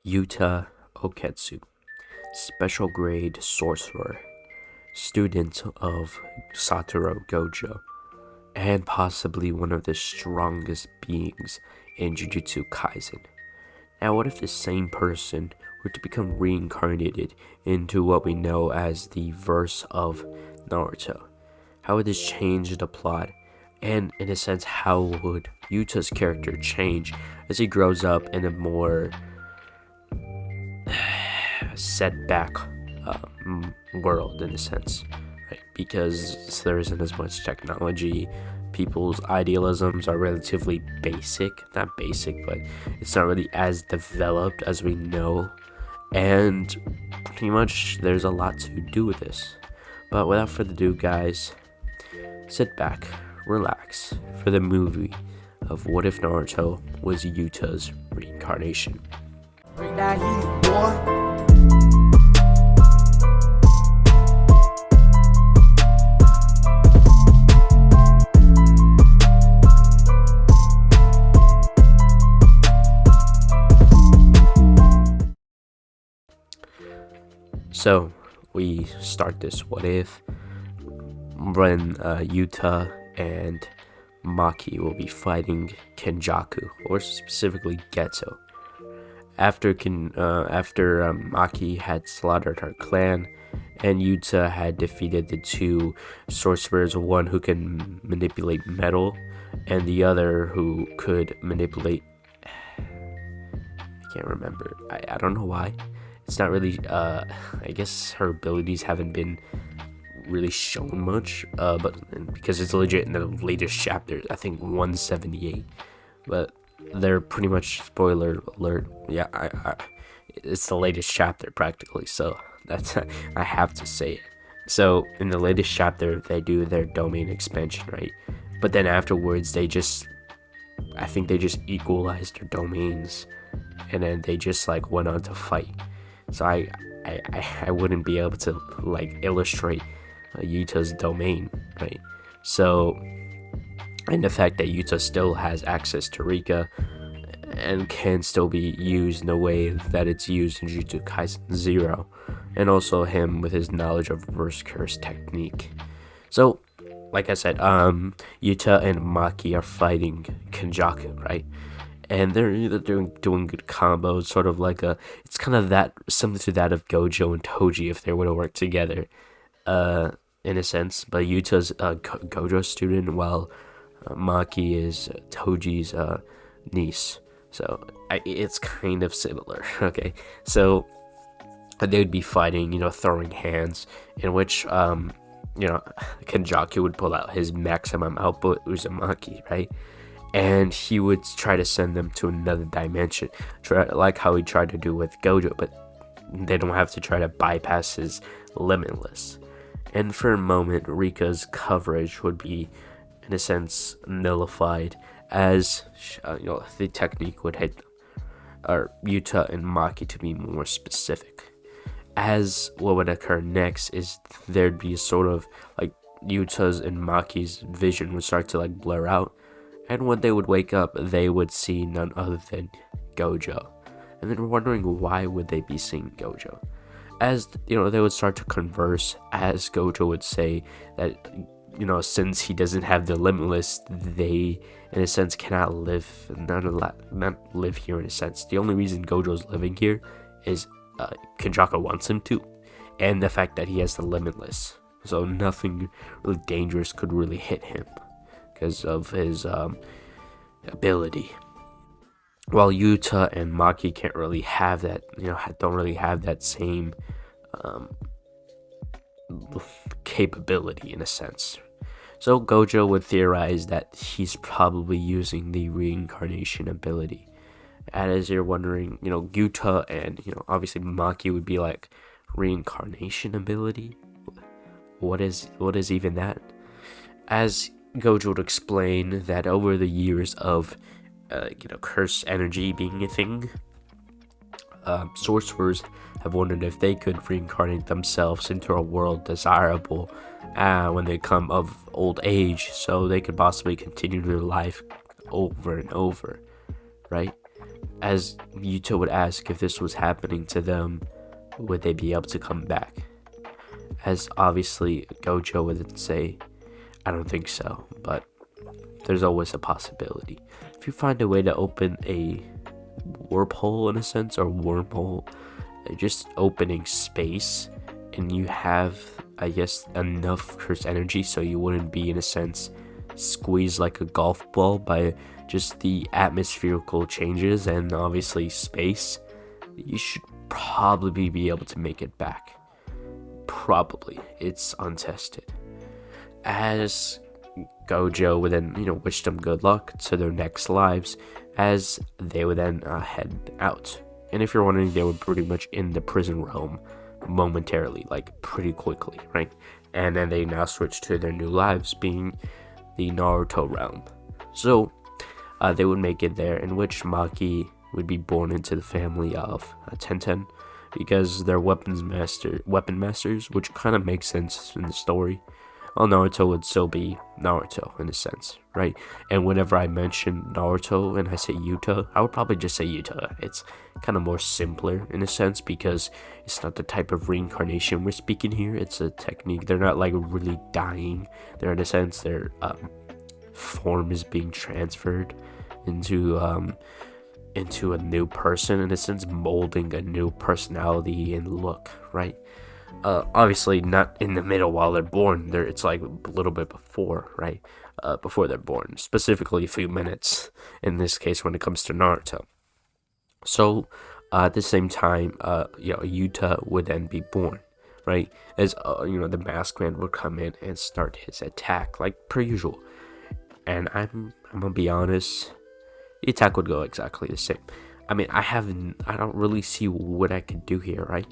Yuta Oketsu, special grade sorcerer, student of Satoru Gojo, and possibly one of the strongest beings in Jujutsu Kaisen. Now, what if the same person were to become reincarnated into what we know as the verse of Naruto? How would this change the plot? And in a sense, how would Yuta's character change as he grows up in a more setback world, in a sense, right? Because there isn't as much technology, people's idealisms are relatively basic, not basic, but it's not really as developed as we know, and pretty much there's a lot to do with this. But without further ado, guys, sit back, relax for the movie of What If Naruto Was Yuta's Reincarnation. Bring that heat, boy. So we start this what if when Yuta and Maki will be fighting Kenjaku, or specifically Geto. After Maki had slaughtered her clan, and Yuta had defeated the two sorcerers, one who can manipulate metal, and the other who could manipulate. I can't remember. I don't know why. It's not really. I guess her abilities haven't been really shown much. But because it's legit in the latest chapters, I think 178. But they're pretty much, spoiler alert. Yeah, it's the latest chapter practically. So that's I have to say it. So in the latest chapter, they do their domain expansion, right? But then afterwards, I think they just equalized their domains, and then they just like went on to fight. So I wouldn't be able to like illustrate Yuta's domain, right? So, and the fact that Yuta still has access to Rika and can still be used in the way that it's used in Jujutsu Kaisen 0, and also him with his knowledge of reverse curse technique. So, like I said, Yuta and Maki are fighting Kenjaku, right? And they're doing good combos, sort of like it's kind of that similar to that of Gojo and Toji if they were to work together, in a sense. But Yuta's a Gojo student, while Maki is Toji's niece. So it's kind of similar. Okay, so they would be fighting, throwing hands, in which Kenjaku would pull out his maximum output Uzumaki, right? And he would try to send them to another dimension, like how he tried to do with Gojo, but they don't have to try to bypass his limitless. And for a moment, Rika's coverage would be, in a sense, nullified, as the technique would hit Yuta and Maki, to be more specific. As what would occur next is there'd be a sort of like Yuta's and Maki's vision would start to like blur out. And when they would wake up, they would see none other than Gojo. And then we're wondering, why would they be seeing Gojo? As, they would start to converse, as Gojo would say that, since he doesn't have the limitless, they, in a sense, cannot live, not live here in a sense. The only reason Gojo's living here is Kenjaku wants him to, and the fact that he has the limitless. So nothing really dangerous could really hit him because of his ability. While Yuta and Maki can't really have that, don't really have that same capability in a sense. So Gojo would theorize that he's probably using the reincarnation ability. And as you're wondering, Yuta and, obviously Maki would be like, reincarnation ability? What is even that? As Gojo would explain that over the years of, curse energy being a thing, sorcerers have wondered if they could reincarnate themselves into a world desirable when they come of old age, so they could possibly continue their life over and over, right? as Yuta would ask if this was happening to them, would they be able to come back? As obviously Gojo would say, I don't think so, but there's always a possibility. If you find a way to open a warp hole in a sense, or wormhole, just opening space, and you have, I guess, enough curse energy so you wouldn't be, in a sense, squeezed like a golf ball by just the atmospherical changes and obviously space, you should probably be able to make it back. Probably. It's untested. As Gojo would then, wish them good luck to their next lives, as they would then head out. And if you're wondering, they were pretty much in the prison realm momentarily, like pretty quickly, right? And then they now switch to their new lives, being the Naruto realm. So they would make it there, in which Maki would be born into the family of Tenten, because they're weapon masters, which kind of makes sense in the story. Well, Naruto would still be Naruto in a sense, right? And whenever I mention Naruto and I say Yuta, I would probably just say Yuta. It's kind of more simpler in a sense, because it's not the type of reincarnation we're speaking here. It's a technique. They're not like really dying. They're, in a sense, their form is being transferred into a new person, in a sense, molding a new personality and look, right? Obviously not in the middle while they're born. It's like a little bit before, right? Before they're born, specifically a few minutes in this case when it comes to Naruto. So at the same time, Yuta would then be born, right? As the masked man would come in and start his attack like per usual. And I'm gonna be honest, the attack would go exactly the same. I mean, I don't really see what I could do here, right?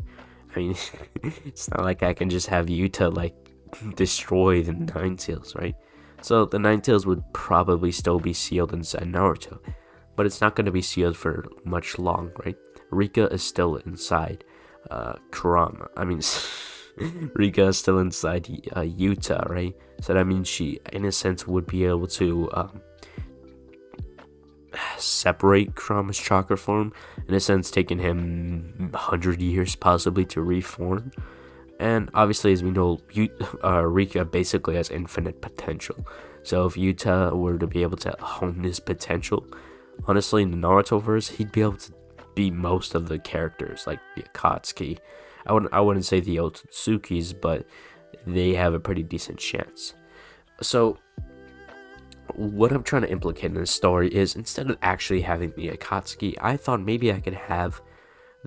I mean, it's not like I can just have Yuta like destroy the Nine Tails, right? So the Nine Tails would probably still be sealed inside Naruto, but it's not going to be sealed for much long, right? Rika is still inside Kurama. I mean, Rika is still inside Yuta, right? So that means she, in a sense, would be able to separate Kurama's chakra form, in a sense, taking him 100 years possibly to reform. And obviously, as we know, Rika basically has infinite potential. So if Yuta were to be able to hone his potential, honestly, in the Naruto verse, he'd be able to beat most of the characters, like the Akatsuki. I wouldn't say the Otsutsuki's, but they have a pretty decent chance. So what I'm trying to implicate in this story is, instead of actually having the Akatsuki, I thought maybe I could have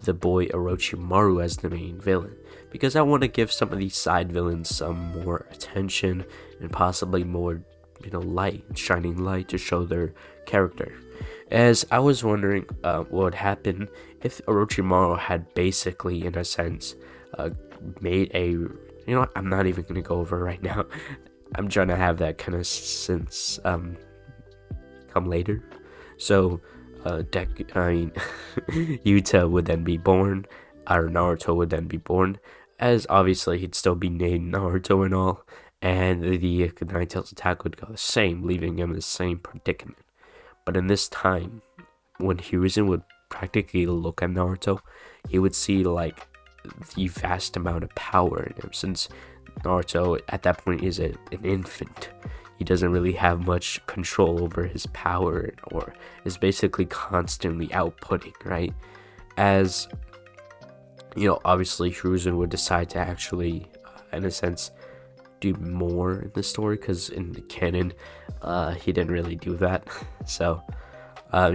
the boy Orochimaru as the main villain, because I want to give some of these side villains some more attention and possibly more, shining light to show their character. As I was wondering what would happen if Orochimaru had basically, in a sense, made a, I'm not even going to go over right now. I'm trying to have that kind of sense come later. So Yuta would then be born, or Naruto would then be born, as obviously he'd still be named Naruto and all, and the Nine Tails attack would go the same, leaving him in the same predicament. But in this time, when Hiruzen would practically look at Naruto, he would see like the vast amount of power in him, since Naruto at that point is an infant. He doesn't really have much control over his power, or is basically constantly outputting, right? As obviously Hiruzen would decide to actually, in a sense, do more in the story, because in the canon, he didn't really do that. So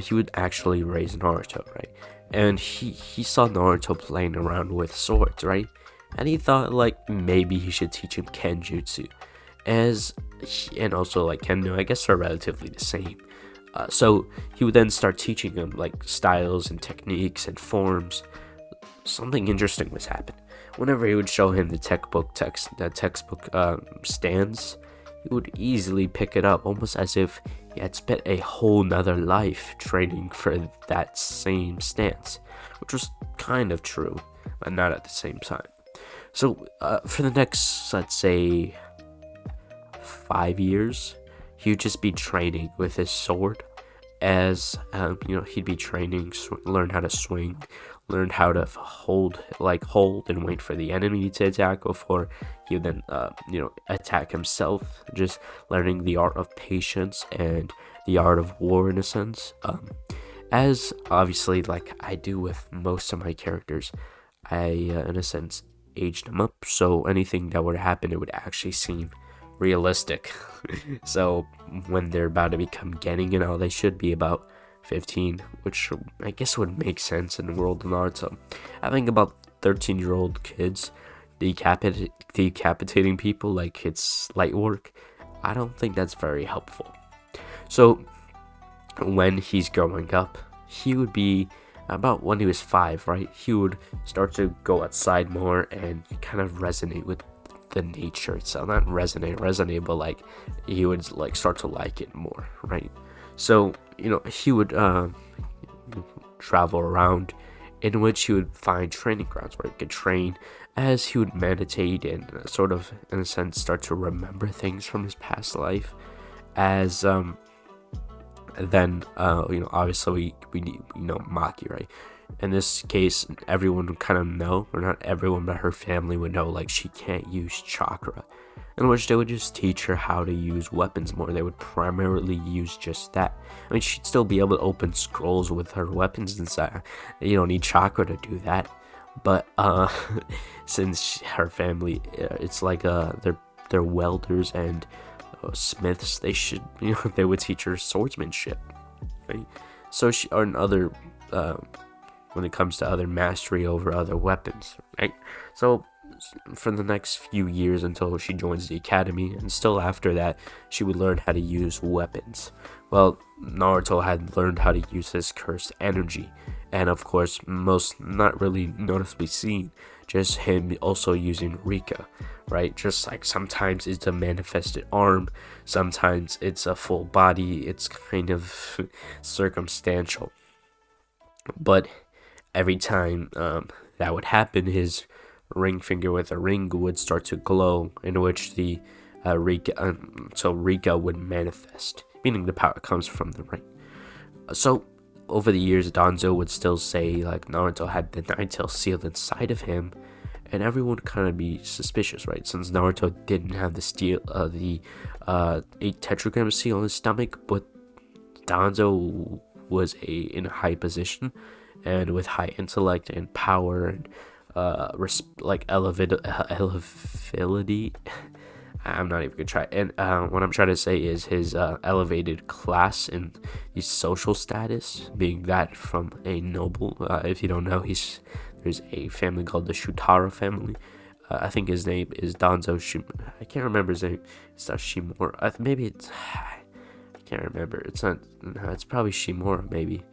he would actually raise Naruto, right? And he saw Naruto playing around with swords, right? And he thought like maybe he should teach him Kenjutsu, and also like Kendo, I guess, are relatively the same. So he would then start teaching him like styles and techniques and forms. Something interesting was happening. Whenever he would show him the textbook stance, he would easily pick it up, almost as if he had spent a whole nother life training for that same stance, which was kind of true, but not at the same time. So for the next, let's say, 5 years, he would just be training with his sword, he'd be training, learn how to swing, learn how to hold and wait for the enemy to attack before he would then attack himself. Just learning the art of patience and the art of war in a sense. As obviously, like I do with most of my characters, I in a sense aged them up, so anything that would happen, it would actually seem realistic. So when they're about to become Genin, they should be about 15, which I guess would make sense in the world of Naruto. I think about 13-year-old kids decapitating people like it's light work. I don't think that's very helpful. So when he's growing up, he would be about when he was 5, right? He would start to go outside more and kind of resonate with the nature itself. Not resonate, but like he would like start to like it more, right? So he would travel around, in which he would find training grounds where he could train, as he would meditate and sort of in a sense start to remember things from his past life. As then obviously we need Maki, right? In this case, everyone would kind of know, or not everyone, but her family would know, like she can't use chakra, in which they would just teach her how to use weapons more. They would primarily use just that. I mean, she'd still be able to open scrolls with her weapons inside. You don't need chakra to do that. But since her family, it's like they're welders and smiths, they should they would teach her swordsmanship, right? So when it comes to other mastery over other weapons, right? So for the next few years until she joins the academy, and still after that, she would learn how to use weapons. Well, Naruto had learned how to use his cursed energy, and of course, most not really noticeably seen, just him also using Rika, right? Just like sometimes it's a manifested arm, sometimes it's a full body, it's kind of circumstantial. But every time that would happen, his ring finger with a ring would start to glow, in which the Rika would manifest, meaning the power comes from the ring. So over the years, Danzo would still say like Naruto had the Nine-Tails sealed inside of him, and everyone would kind of be suspicious, right? Since Naruto didn't have the 8 tetragram seal on his stomach, but Danzo was in a high position and with high intellect and power and elevability. I'm not even gonna try. And what I'm trying to say is his elevated class and his social status, being that from a noble. If you don't know, there's a family called the Shutara family. I think his name is Danzo I can't remember his name. It's not Shimura. Maybe it's. I can't remember. It's not. No, it's probably Shimura. Maybe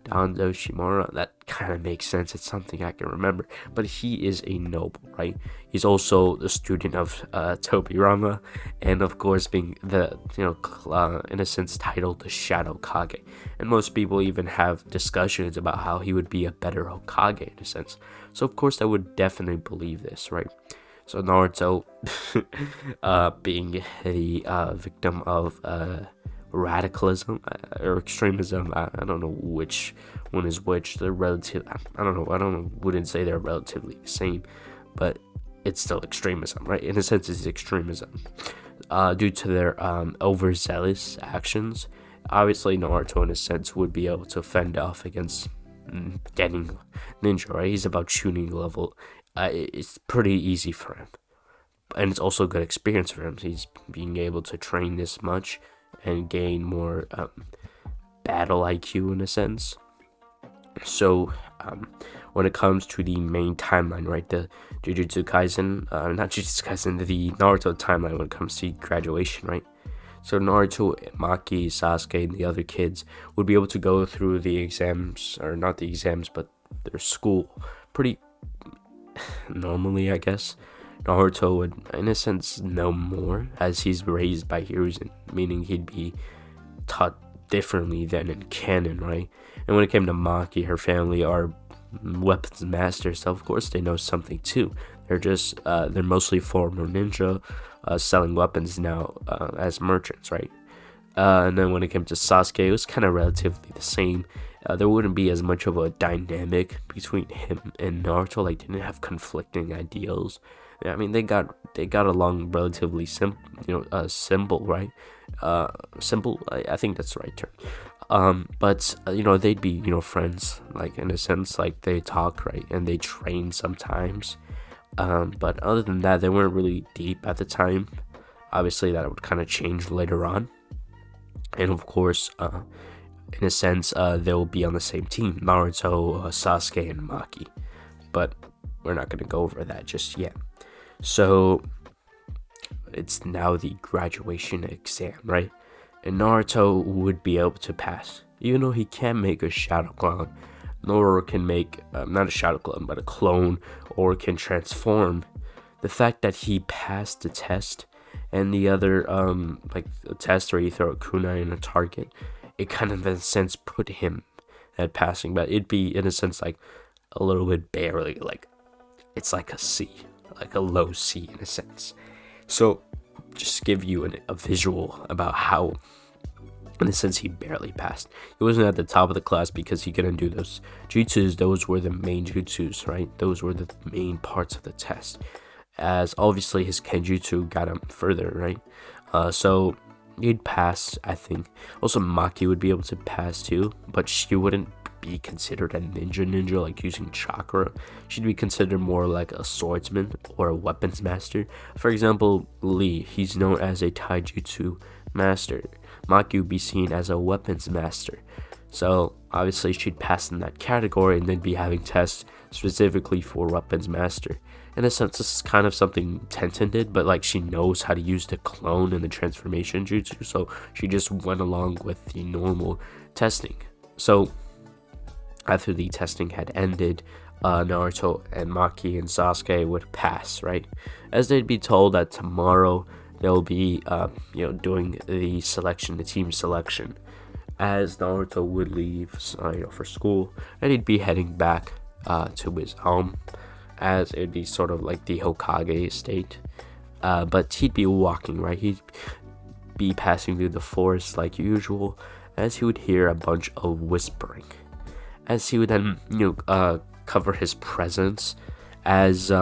Danzo Shimura. That kind of makes sense. It's something I can remember. But he is a noble, right? He's also the student of Tobirama, and of course being the in a sense titled the Shadow Kage. And most people even have discussions about how he would be a better Hokage in a sense. So of course I would definitely believe this, right? So Naruto, being the victim of radicalism or extremism, I don't know which one is which. They're relative. I don't know. Wouldn't say they're relatively the same, but it's still extremism, right? In a sense, it's extremism due to their overzealous actions. Obviously, Naruto, in a sense, would be able to fend off against getting ninja, right? He's about shooting level. It's pretty easy for him, and it's also good experience for him. He's being able to train this much and gain more battle IQ in a sense. So when it comes to the main timeline, right, the not Jujutsu Kaisen, the Naruto timeline when it comes to graduation, right? So Naruto, Maki, Sasuke, and the other kids would be able to go through the exams, or not the exams, but their school pretty normally, I guess. Naruto would, in a sense, know more, as he's raised by Hiruzen, meaning he'd be taught differently than in canon, right? And when it came to Maki, her family are weapons masters, so of course they know something too. They're mostly former ninja, selling weapons now as merchants, right? And then when it came to Sasuke, it was kind of relatively the same. There wouldn't be as much of a dynamic between him and Naruto. Like, they didn't have conflicting ideals. I mean, they got along relatively simple, right? Simple. I think that's the right term. But they'd be friends, like, in a sense, like they talk, right, and they train sometimes. But other than that, they weren't really deep at the time. Obviously, that would kind of change later on. And of course, in a sense, they'll be on the same team, Naruto, Sasuke, and Maki. But we're not going to go over that just yet. So, it's now the graduation exam, right? And Naruto would be able to pass. Even though he can't make a shadow clone, nor can make, not a shadow clone, but a clone, or can transform. The fact that he passed the test, and the other, like a test where you throw a kunai in a target, it kind of in a sense put him at passing, but it'd be in a sense like a little bit barely, like it's like a C, like a low C in a sense. So just give you a visual about how, in a sense, he barely passed. He wasn't at the top of the class because he couldn't do those jutsus. Those were the main jutsus, right? Those were the main parts of the test, as obviously his kenjutsu got him further, right? So he'd pass, I think. Also, Maki would be able to pass too, but she wouldn't be considered a ninja, like using chakra. She'd be considered more like a swordsman or a weapons master. For example, Lee, he's known as a taijutsu master. Maki would be seen as a weapons master. So obviously she'd pass in that category, and then be having tests specifically for weapons master. In a sense, this is kind of something Tenten did, but like she knows how to use the clone and the transformation jutsu, so she just went along with the normal testing. So after the testing had ended, Naruto and Maki and Sasuke would pass, right? As they'd be told that tomorrow they'll be doing the team selection, as Naruto would leave for school, and he'd be heading back to his home, as it'd be sort of like the Hokage estate. But he'd be walking, right? He'd be passing through the forest like usual, as he would hear a bunch of whispering, as he would then cover his presence, as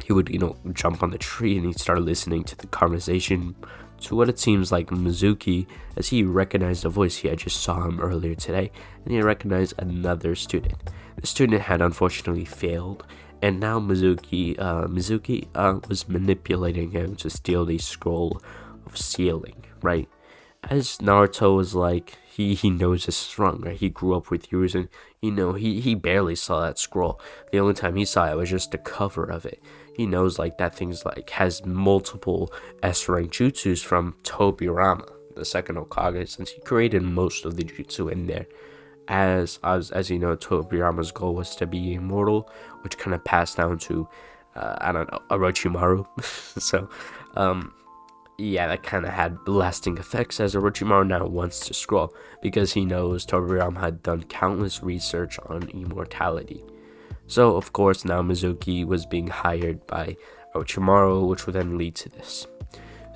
he would jump on the tree, and he'd start listening to the conversation to what it seems like Mizuki, as he recognized the voice. He had just saw him earlier today, and he recognized another student. The student had unfortunately failed, and now Mizuki was manipulating him to steal the scroll of sealing, right? As Naruto was like, he knows this is wrong, right? He grew up with Hiruzen, he barely saw that scroll. The only time he saw it was just the cover of it. He knows like that thing's like has multiple S-rank jutsus from Tobirama, the second Hokage, since he created most of the jutsu in there. As you know, Tobirama's goal was to be immortal, which kind of passed down to Orochimaru. So yeah, that kind of had lasting effects, as Orochimaru now wants to scroll because he knows Tobirama had done countless research on immortality. So of course now Mizuki was being hired by Orochimaru, which would then lead to this.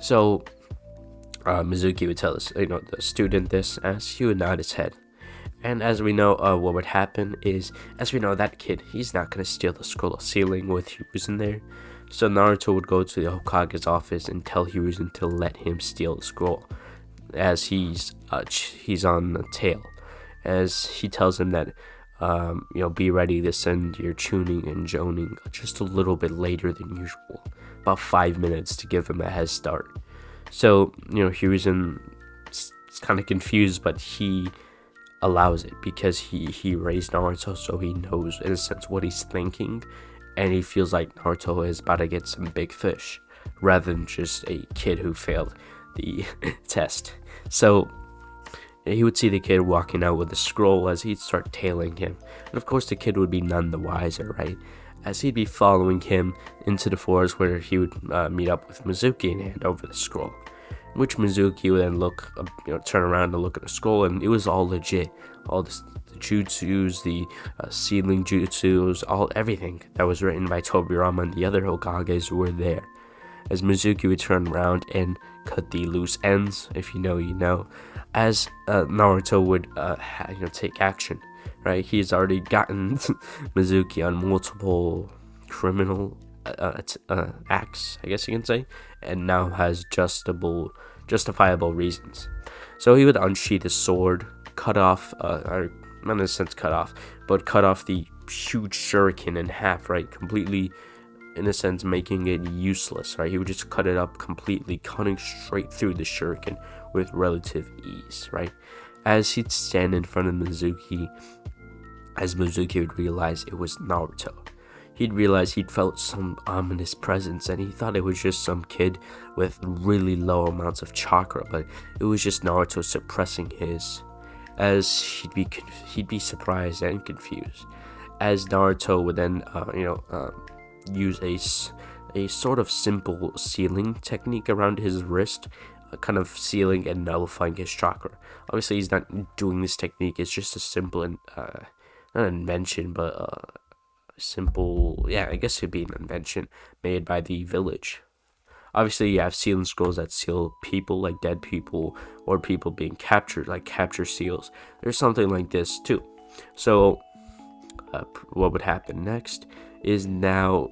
So Mizuki would tell us, the student this, as he would nod his head. And as we know, what would happen is, as we know, that kid, he's not going to steal the scroll of sealing with Hiruzen there. So Naruto would go to the Hokage's office and tell Hiruzen to let him steal the scroll, as he's on the tail. As he tells him that, be ready to send your Chunin and Jonin just a little bit later than usual, about 5 minutes to give him a head start. So, Hiruzen is kind of confused, but he allows it because he raised Naruto, so he knows in a sense what he's thinking, and he feels like Naruto is about to get some big fish rather than just a kid who failed the test. So he would see the kid walking out with a scroll, as he'd start tailing him, and of course the kid would be none the wiser, right? As he'd be following him into the forest, where he would meet up with Mizuki and hand over the scroll, which Mizuki would then turn around to look at the scroll, and it was all legit. All the jutsus, the sealing jutsus, everything that was written by Tobirama and the other Hokages were there. As Mizuki would turn around and cut the loose ends. If you know, you know. As Naruto would take action, right? He's already gotten Mizuki on multiple criminal acts, I guess you can say, and now has justifiable reasons. So he would unsheath his sword, cut off, or not in a sense cut off, but cut off the huge shuriken in half, right? Completely, in a sense, making it useless, right? He would just cut it up completely, cutting straight through the shuriken with relative ease, right? As he'd stand in front of Mizuki, as Mizuki would realize it was Naruto. He'd realize he'd felt some ominous presence, and he thought it was just some kid with really low amounts of chakra, but it was just Naruto suppressing his. As he'd be surprised and confused, as Naruto would then use a sort of simple sealing technique around his wrist, kind of sealing and nullifying his chakra. Obviously, he's not doing this technique. It's just a simple and not an invention, but simple. Yeah, I guess it'd be an invention made by the village. Obviously, you have sealing scrolls that seal people, like dead people, or people being captured, like capture seals. There's something like this too. So, what would happen next is now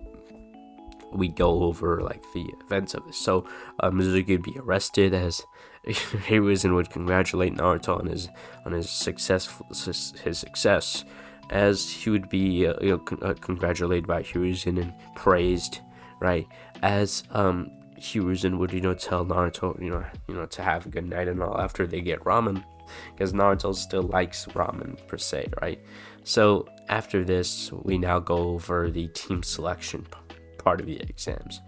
we go over like the events of this. So, Mizuki would be arrested, as Hiruzen would congratulate Naruto on his success, as he would be congratulated by Hiruzen and praised, right? As Hiruzen would tell Naruto to have a good night and all after they get ramen, because Naruto still likes ramen per se, right? So after this, we now go over the team selection part of the exams.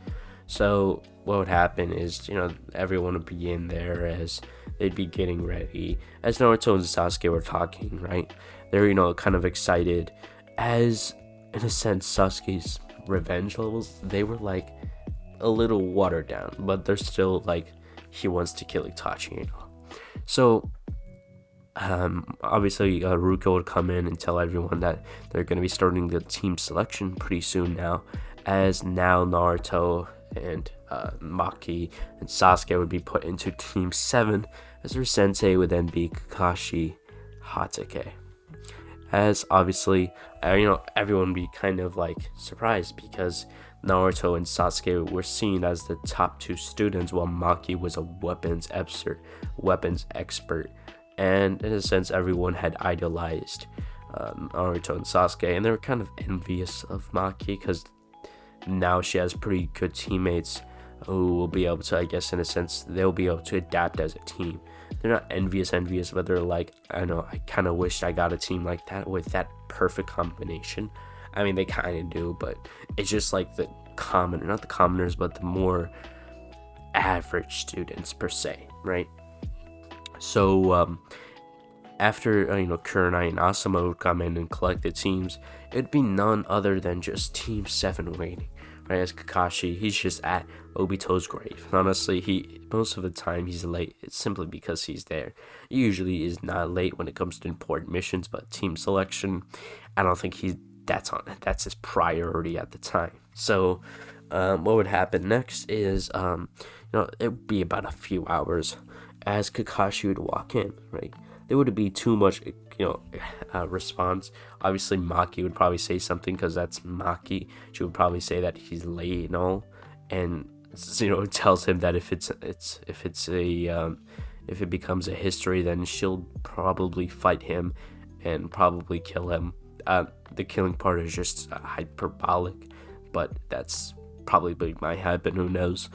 So what would happen is everyone would be in there as they'd be getting ready, as Naruto and Sasuke were talking, right? They're kind of excited, as in a sense Sasuke's revenge levels, they were like a little watered down, but they're still like, he wants to kill Itachi, So obviously Ruko would come in and tell everyone that they're going to be starting the team selection pretty soon now, as now Naruto and Maki and Sasuke would be put into Team 7, as their sensei would then be Kakashi Hatake. As obviously, everyone would be kind of like surprised, because Naruto and Sasuke were seen as the top 2 students, while Maki was a weapons expert, and in a sense, everyone had idolized Naruto and Sasuke, and they were kind of envious of Maki, because now she has pretty good teammates who will be able to, I guess, in a sense, they'll be able to adapt as a team. They're not envious, but they're like, I kind of wish I got a team like that with that perfect combination. I mean, they kind of do, but it's just like not the commoners, but the more average students per se, right? So after Kurenai and Asuma would come in and collect the teams, it'd be none other than just Team 7 waiting, right? As Kakashi, he's just at Obito's grave. Honestly, most of the time he's late. It's simply because he's there. He usually is not late when it comes to important missions, but team selection, I don't think that's his priority at the time. So what would happen next is it would be about a few hours as Kakashi would walk in, right? There wouldn't be too much response. Obviously Maki would probably say something, because that's Maki. She would probably say that he's late and all, and it tells him that if it becomes a history, then she'll probably fight him and probably kill him. The killing part is just hyperbolic, but that's probably might happen, who knows.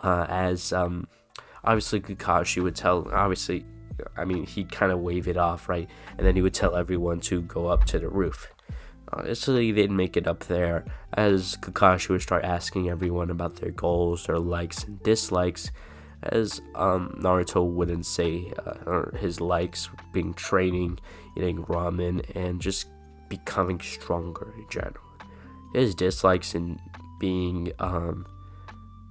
As obviously Kakashi would tell, he'd kind of wave it off, right? And then he would tell everyone to go up to the roof. So they didn't make it up there, as Kakashi would start asking everyone about their goals, their likes and dislikes, as Naruto wouldn't say his likes being training, eating ramen, and just becoming stronger in general. His dislikes in being,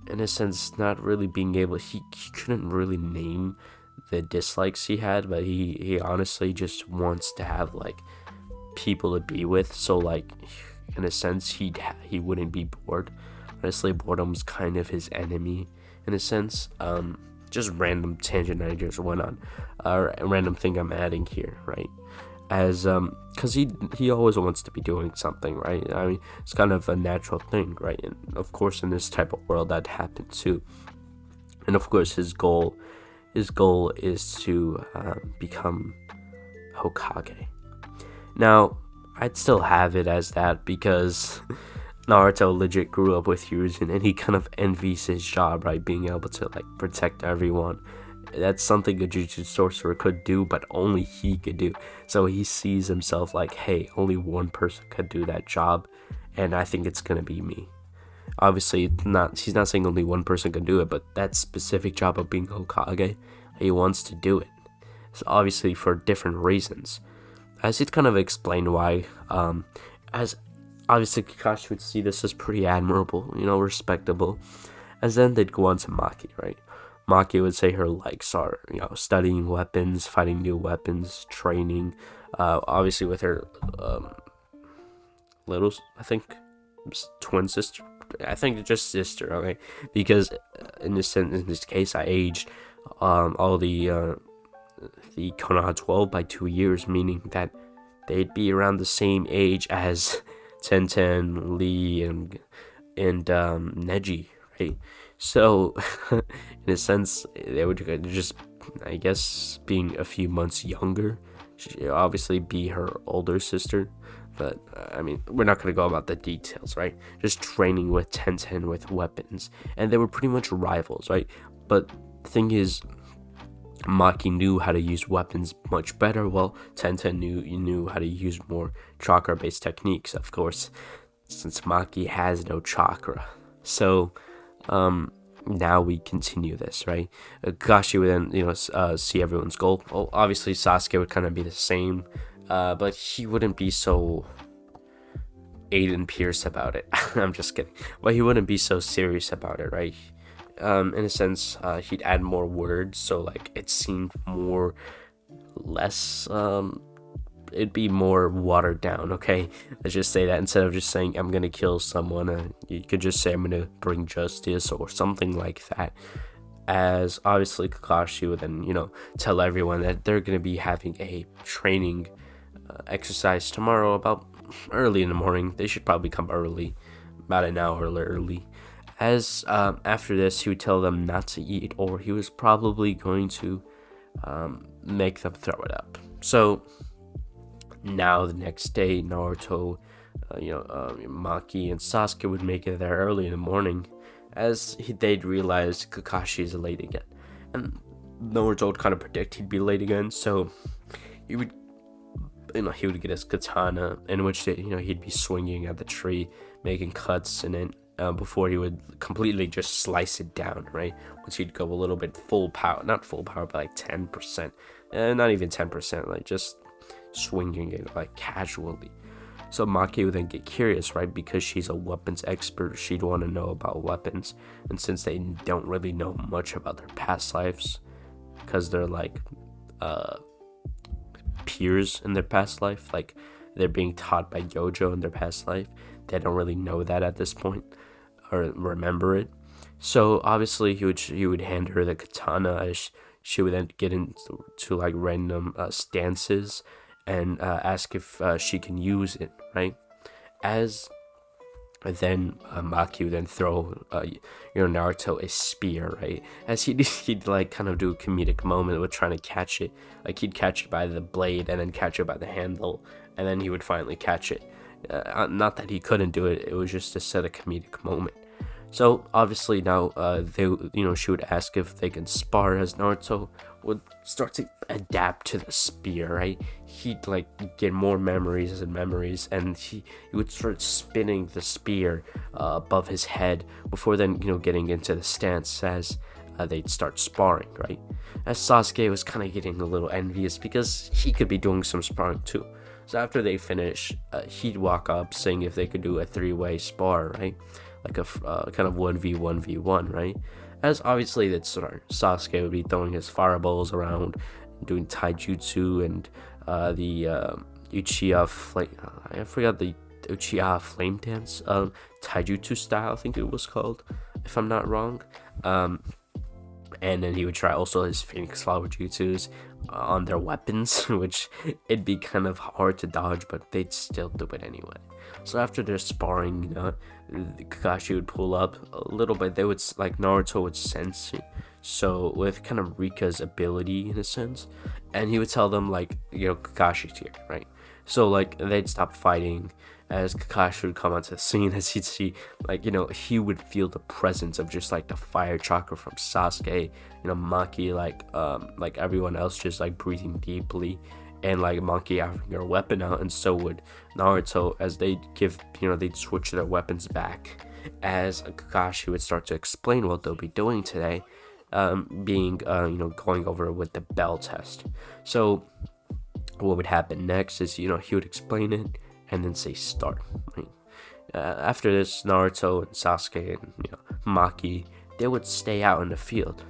in a sense, not really being able, he couldn't really name the dislikes he had, but he honestly just wants to have like people to be with, so like in a sense he wouldn't be bored. Honestly, boredom's kind of his enemy in a sense. just random tangent I just went on, or a random thing I'm adding here, right? As because he always wants to be doing something, right? I mean, it's kind of a natural thing, right? And of course, in this type of world, that happens too. And of course, his goal is to become Hokage. Now, I'd still have it as that because Naruto legit grew up with Hiruzen, and he kind of envies his job, right? Being able to like protect everyone. That's something a Jujutsu sorcerer could do, but only he could do. So he sees himself like, hey, only one person could do that job, and I think it's gonna be me. Obviously, he's not saying only one person can do it, but that specific job of being Hokage, he wants to do it. So obviously for different reasons. As he'd kind of explained why, as obviously Kakashi would see this as pretty admirable, respectable. As then they'd go on to Maki, right? Maki would say her likes are, studying weapons, fighting new weapons, training. Obviously with her little, I think, twin sister. I think just sister, okay? Because in this case, I aged all the Konoha 12 by 2 years, meaning that they'd be around the same age as Tenten, Lee, and Neji, right? So, in a sense, they would just, I guess, being a few months younger, she'd obviously be her older sister. But, I mean, we're not going to go about the details, right? Just training with Tenten with weapons. And they were pretty much rivals, right? But the thing is, Maki knew how to use weapons much better, while Tenten knew how to use more chakra-based techniques, of course, since Maki has no chakra. So, now we continue this, right? Kakashi would then, see everyone's goal. Well, obviously Sasuke would kind of be the same, but he wouldn't be so Aiden Pierce about it. I'm just kidding. But he wouldn't be so serious about it, right? In a sense, he'd add more words, so like it seemed less, it'd be more watered down, okay? Let's just say that instead of just saying I'm gonna kill someone, you could just say I'm gonna bring justice or something like that. As obviously Kakashi would then, tell everyone that they're gonna be having a training exercise tomorrow about early in the morning. They should probably come early, about an hour early. As after this, he would tell them not to eat, or he was probably going to make them throw it up. So now the next day, Naruto, Maki and Sasuke would make it there early in the morning, as they'd realize Kakashi's late again, and Naruto would kind of predict he'd be late again. So he would get his katana, in which he'd be swinging at the tree, making cuts in it. Before he would completely just slice it down, right? Once he'd go a little bit full power, not full power, but like 10%, not even 10%, like just swinging it like casually. So Maki would then get curious, right? Because she's a weapons expert, she'd want to know about weapons. And since they don't really know much about their past lives, because they're like peers in their past life, like they're being taught by Gojo in their past life, they don't really know that at this point, or remember it. So obviously he would hand her the katana, as she would then get into like random stances and ask if she can use it, right? As then Maki would then throw Naruto a spear, right? As he'd like kind of do a comedic moment with trying to catch it, like he'd catch it by the blade and then catch it by the handle, and then he would finally catch it. Not that he couldn't do it, it was just to set a comedic moment. So obviously now she would ask if they can spar, as Naruto would start to adapt to the spear, right? He'd like get more memories, and he would start spinning the spear above his head before then getting into the stance as they'd start sparring, right? As Sasuke was kind of getting a little envious because he could be doing some sparring too. So after they finish, he'd walk up saying if they could do a 3-way spar, right? Like a kind of 1v1v1, right? As obviously they'd start. Sasuke would be throwing his fireballs around, doing taijutsu and the Uchiha flame. I forgot the Uchiha flame dance, taijutsu style, I think it was called, if I'm not wrong. and then he would try also his Phoenix Flower Jutsus on their weapons, which it'd be kind of hard to dodge, but they'd still do it anyway. So after their sparring, Kakashi would pull up a little bit. They would, like, Naruto would sense it, so with kind of Rika's ability in a sense, and he would tell them, like, Kakashi's here, right? So, like, they'd stop fighting as Kakashi would come onto the scene, as he'd see, like, he would feel the presence of just, like, the fire chakra from Sasuke, Maki, like everyone else just, like, breathing deeply, and, like, Maki having their weapon out, and so would Naruto, as they'd they'd switch their weapons back, as Kakashi would start to explain what they'll be doing today, going over with the bell test. So what would happen next is, he would explain it and then say start, right? After this, Naruto and Sasuke and Maki, they would stay out in the field,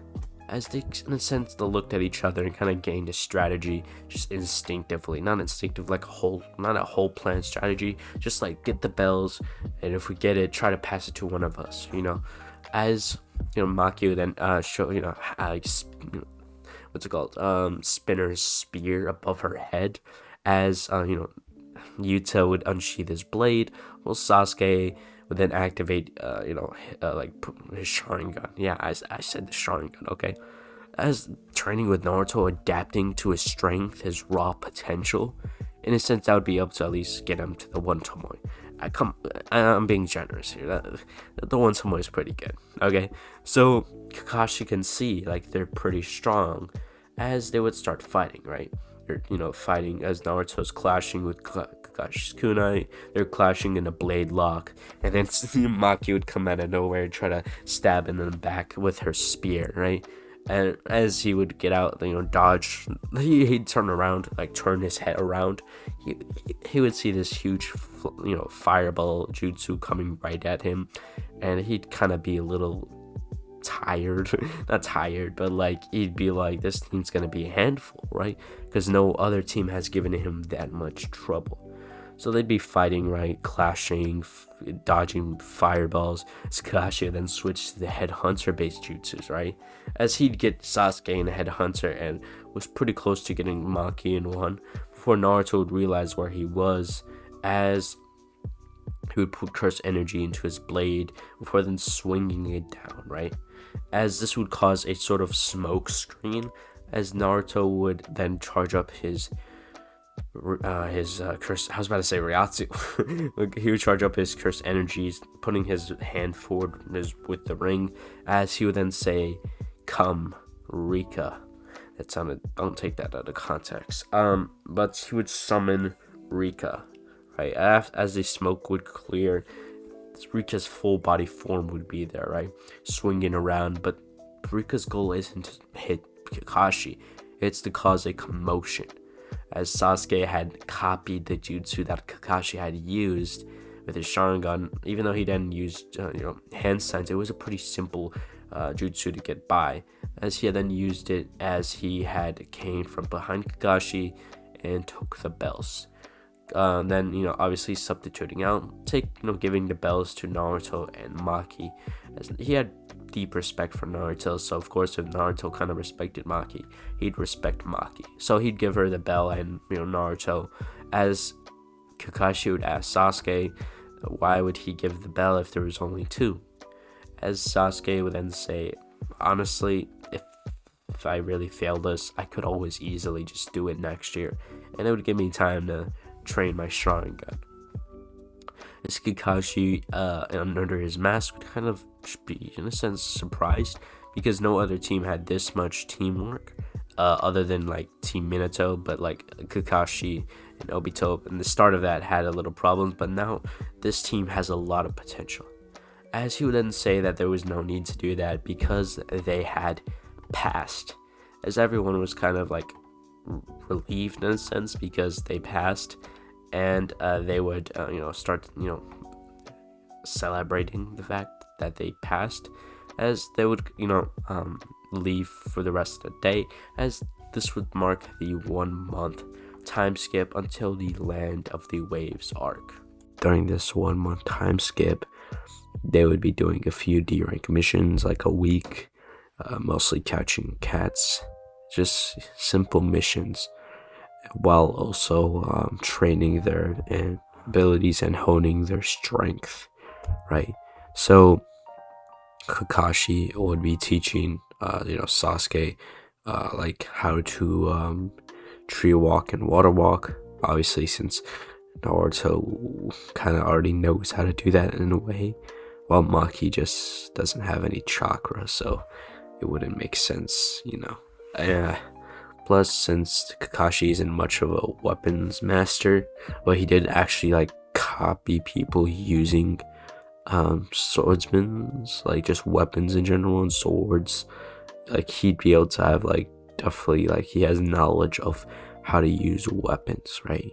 as they, in a sense, they looked at each other and kind of gained a strategy just instinctively, not a whole plan strategy, just like get the bells, and if we get it, try to pass it to one of us, as Maki would then show what's it called, Spinner's spear above her head, as Yuta would unsheath his blade, while Sasuke would then activate his Sharingan. Yeah, I said the Sharingan, okay? As training with Naruto, adapting to his strength, his raw potential, in a sense, that would be up to at least get him to the one tomoe. I'm being generous here. The one tomoe is pretty good, okay? So Kakashi can see, like, they're pretty strong, as they would start fighting, right? They're, fighting as Naruto's clashing with Kakashi's kunai. They're clashing in a blade lock, and then Maki would come out of nowhere and try to stab him in the back with her spear, right? And as he would get out, dodge, he'd turn around, like turn his head around. He would see this huge, fireball jutsu coming right at him, and he'd kind of be a little tired, not tired, but like he'd be like, this team's gonna be a handful, right? Because no other team has given him that much trouble. So they'd be fighting, right, clashing, dodging fireballs. Kakashi then switched to the headhunter based jutsus, right, as he'd get Sasuke in a headhunter and was pretty close to getting Maki in one before Naruto would realize where he was, as he would put curse energy into his blade before then swinging it down, right, as this would cause a sort of smoke screen, as Naruto would then charge up his curse. I was about to say Ryatsu. He would charge up his curse energies, putting his hand forward with the ring, as he would then say, "Come, Rika." That sounded. Don't take that out of context. But he would summon Rika, right? As the smoke would clear, Rika's full body form would be there, right, swinging around. But Rika's goal isn't to hit Kakashi; it's to cause a commotion, as Sasuke had copied the jutsu that Kakashi had used with his Sharingan. Even though he didn't use hand signs, it was a pretty simple jutsu to get by, as he had then used it as he had came from behind Kakashi and took the bells. Then obviously substituting out, giving the bells to Naruto and Maki, as he had deep respect for Naruto. So of course, if Naruto kind of respected Maki, he'd respect Maki. So he'd give her the bell and Naruto, as Kakashi would ask Sasuke, why would he give the bell if there was only two? As Sasuke would then say, honestly, if I really fail this, I could always easily just do it next year, and it would give me time to train my Sharingan. As Kakashi, under his mask, would kind of be, in a sense, surprised, because no other team had this much teamwork, other than like Team Minato. But like Kakashi and Obito in the start of that had a little problems, but now this team has a lot of potential. As he would then say that there was no need to do that because they had passed, as everyone was kind of like relieved in a sense because they passed, and they would start celebrating the fact that they passed, as they would leave for the rest of the day, as this would mark the 1 month time skip until the Land of the Waves arc. During this 1 month time skip, they would be doing a few D rank missions, like a week, mostly catching cats, just simple missions, while also training their abilities and honing their strength, right? So Kakashi would be teaching, Sasuke, like how to tree walk and water walk. Obviously, since Naruto kind of already knows how to do that in a way, while Maki just doesn't have any chakra, so it wouldn't make sense, Plus, since Kakashi isn't much of a weapons master, but he did actually like copy people using swordsmen's, like just weapons in general and swords. Like he'd be able to have like definitely like he has knowledge of how to use weapons, right?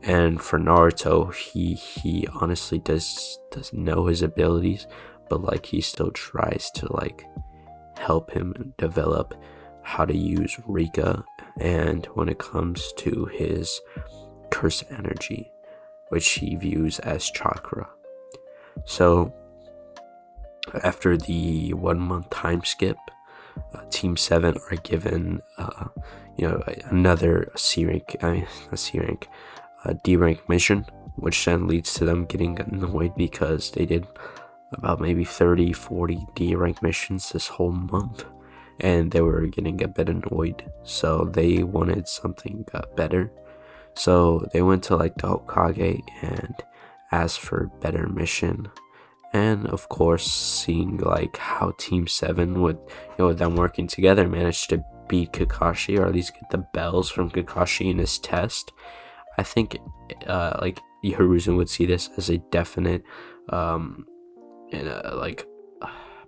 And for Naruto, he honestly doesn't know his abilities, but like he still tries to like help him develop how to use Rika, and when it comes to his curse energy, which he views as chakra. So after the 1 month time skip, Team 7 are given another D rank mission, which then leads to them getting annoyed because they did about maybe 30-40 D rank missions this whole month, and they were getting a bit annoyed, so they wanted something better. So they went to like the Hokage and asked for better mission. And of course, seeing like how Team 7 with them working together managed to beat Kakashi, or at least get the bells from Kakashi in his test, I think like Hiruzen would see this as a definite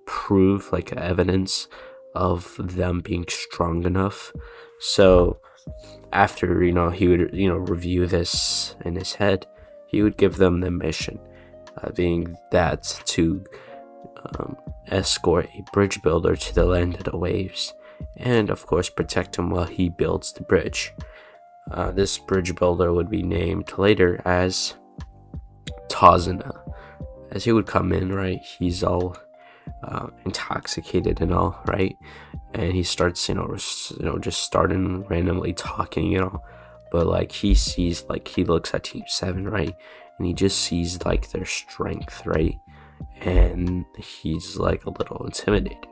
proof, like evidence of them being strong enough. So after he would review this in his head, he would give them the mission, being that to escort a bridge builder to the land of the waves, and of course protect him while he builds the bridge. This bridge builder would be named later as Tazuna. As he would come in, right, he's all intoxicated and all, right, and he starts just starting randomly talking, but like he sees, like he looks at Team 7, right, and he just sees like their strength, right, and he's like a little intimidated.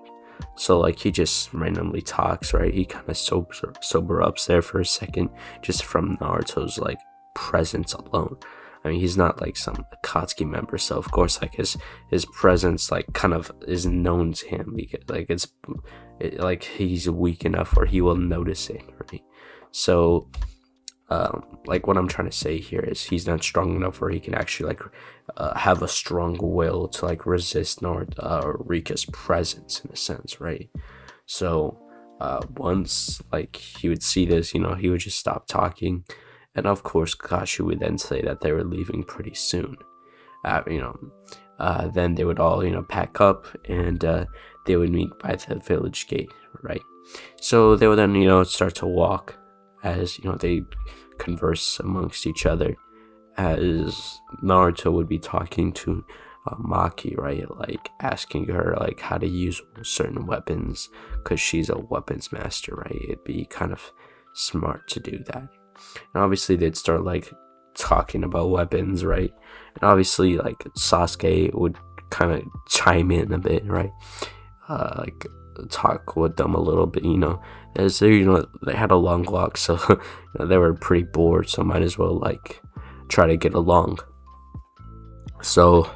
So like he just randomly talks, right, he kind of sober ups there for a second just from Naruto's like presence alone. I mean, he's not like some Akatsuki member, so of course like his presence like kind of is known to him, because like he's weak enough where he will notice it, right? So like what I'm trying to say here is he's not strong enough where he can actually like have a strong will to like resist Rika's presence in a sense, right? So once like he would see this, he would just stop talking. And of course, Kakashi would then say that they were leaving pretty soon. Then they would all, pack up, and they would meet by the village gate, right? So they would then, start to walk as, they converse amongst each other, as Naruto would be talking to Maki, right? Like asking her like how to use certain weapons, because she's a weapons master, right? It'd be kind of smart to do that. And obviously they'd start like talking about weapons, right? And obviously like Sasuke would kind of chime in a bit, right? Like talk with them a little bit, as they had a long walk, so they were pretty bored, so might as well like try to get along. So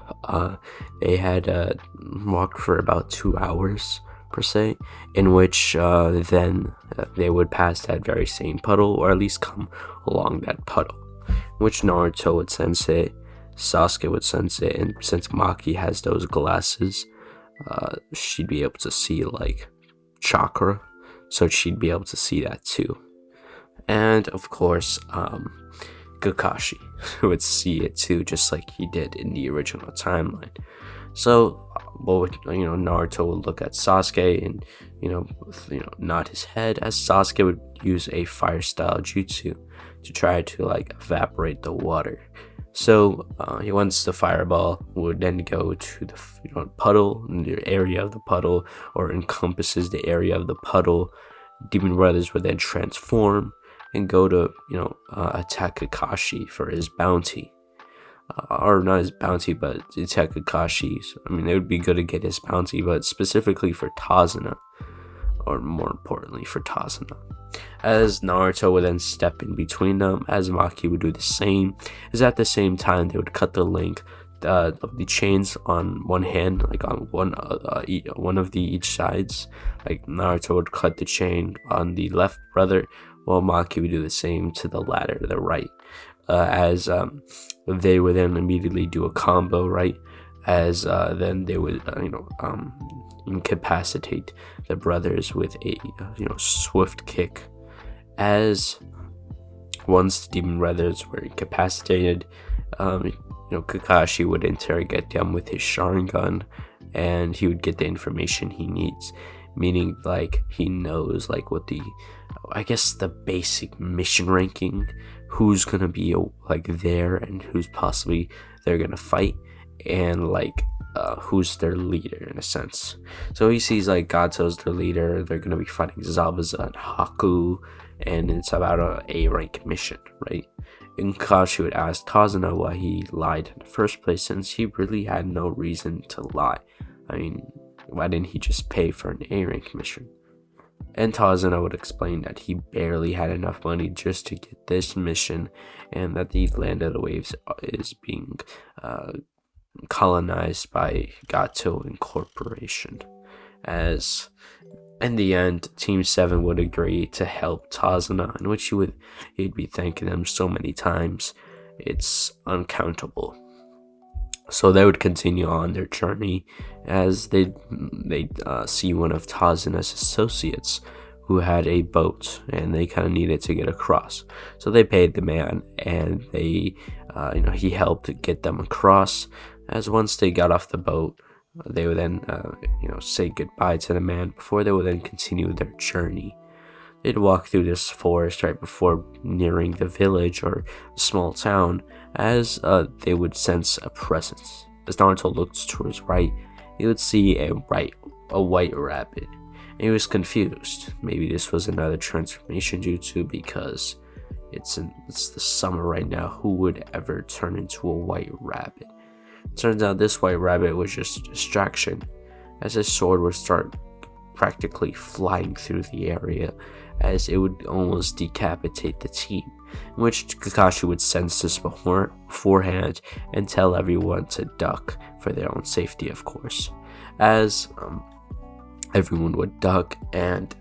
they had walked for about 2 hours per se, in which then they would pass that very same puddle, or at least come along that puddle, which Naruto would sense it, Sasuke would sense it, and since Maki has those glasses, she'd be able to see like chakra, so she'd be able to see that too. And of course Kakashi would see it too, just like he did in the original timeline. So, Naruto would look at Sasuke and, nod his head, as Sasuke would use a fire style jutsu to try to like evaporate the water, So once the fireball would then go to the puddle, the area of the puddle, or encompasses the area of the puddle, Demon Brothers would then transform and go to attack Kakashi for his bounty. Or not his bounty, but attack Kakashi's. I mean, it would be good to get his bounty, but specifically for Tazuna, or more importantly for Tazuna. As Naruto would then step in between them, as Maki would do the same, is at the same time they would cut the link of the chains on one hand, like on one of the each sides. Like Naruto would cut the chain on the left brother, while Maki would do the same to the latter, the right. As they would then immediately do a combo, right? As then they would incapacitate the brothers with a swift kick. As once the Demon Brothers were incapacitated, Kakashi would interrogate them with his Sharingan, and he would get the information he needs, meaning like he knows like what the basic mission ranking, who's gonna be like there and who's possibly they're gonna fight, and like who's their leader in a sense. So he sees like Gato's their leader, they're gonna be fighting Zabuza and Haku, and it's about a A-rank mission, right? And Kakashi would ask Tazuna why he lied in the first place, since he really had no reason to lie. I mean, why didn't he just pay for an A-rank mission? And Tazuna would explain that he barely had enough money just to get this mission, and that the Land of the Waves is being colonized by Gato Incorporation. As in the end, Team 7 would agree to help Tazuna, in which he'd be thanking them so many times, it's uncountable. So they would continue on their journey, as they'd see one of Tazuna's associates who had a boat, and they kind of needed to get across. So they paid the man, and he helped get them across. As once they got off the boat, they would then say goodbye to the man before they would then continue their journey. They'd walk through this forest right before nearing the village or small town, as they would sense a presence. As Naruto looked to his right, he would see a white rabbit. And he was confused. Maybe this was another transformation jutsu, because it's the summer right now. Who would ever turn into a white rabbit? Turns out this white rabbit was just a distraction, as his sword would start practically flying through the area, as it would almost decapitate the team, in which Kakashi would sense this beforehand and tell everyone to duck for their own safety, of course. As everyone would duck, and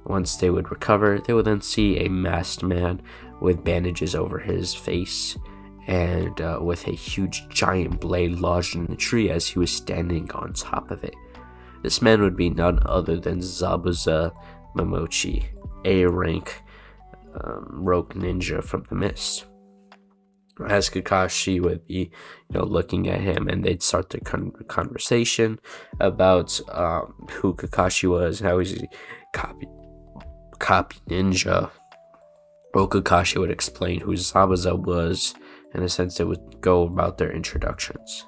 once they would recover, they would then see a masked man with bandages over his face, and with a huge giant blade lodged in the tree as he was standing on top of it. This man would be none other than Zabuza Momochi, A-rank rogue ninja from the mist. As Kakashi would be looking at him, and they'd start the conversation about who Kakashi was, how he's a copy ninja. Kakashi would explain who Zabuza was. In a sense, they would go about their introductions.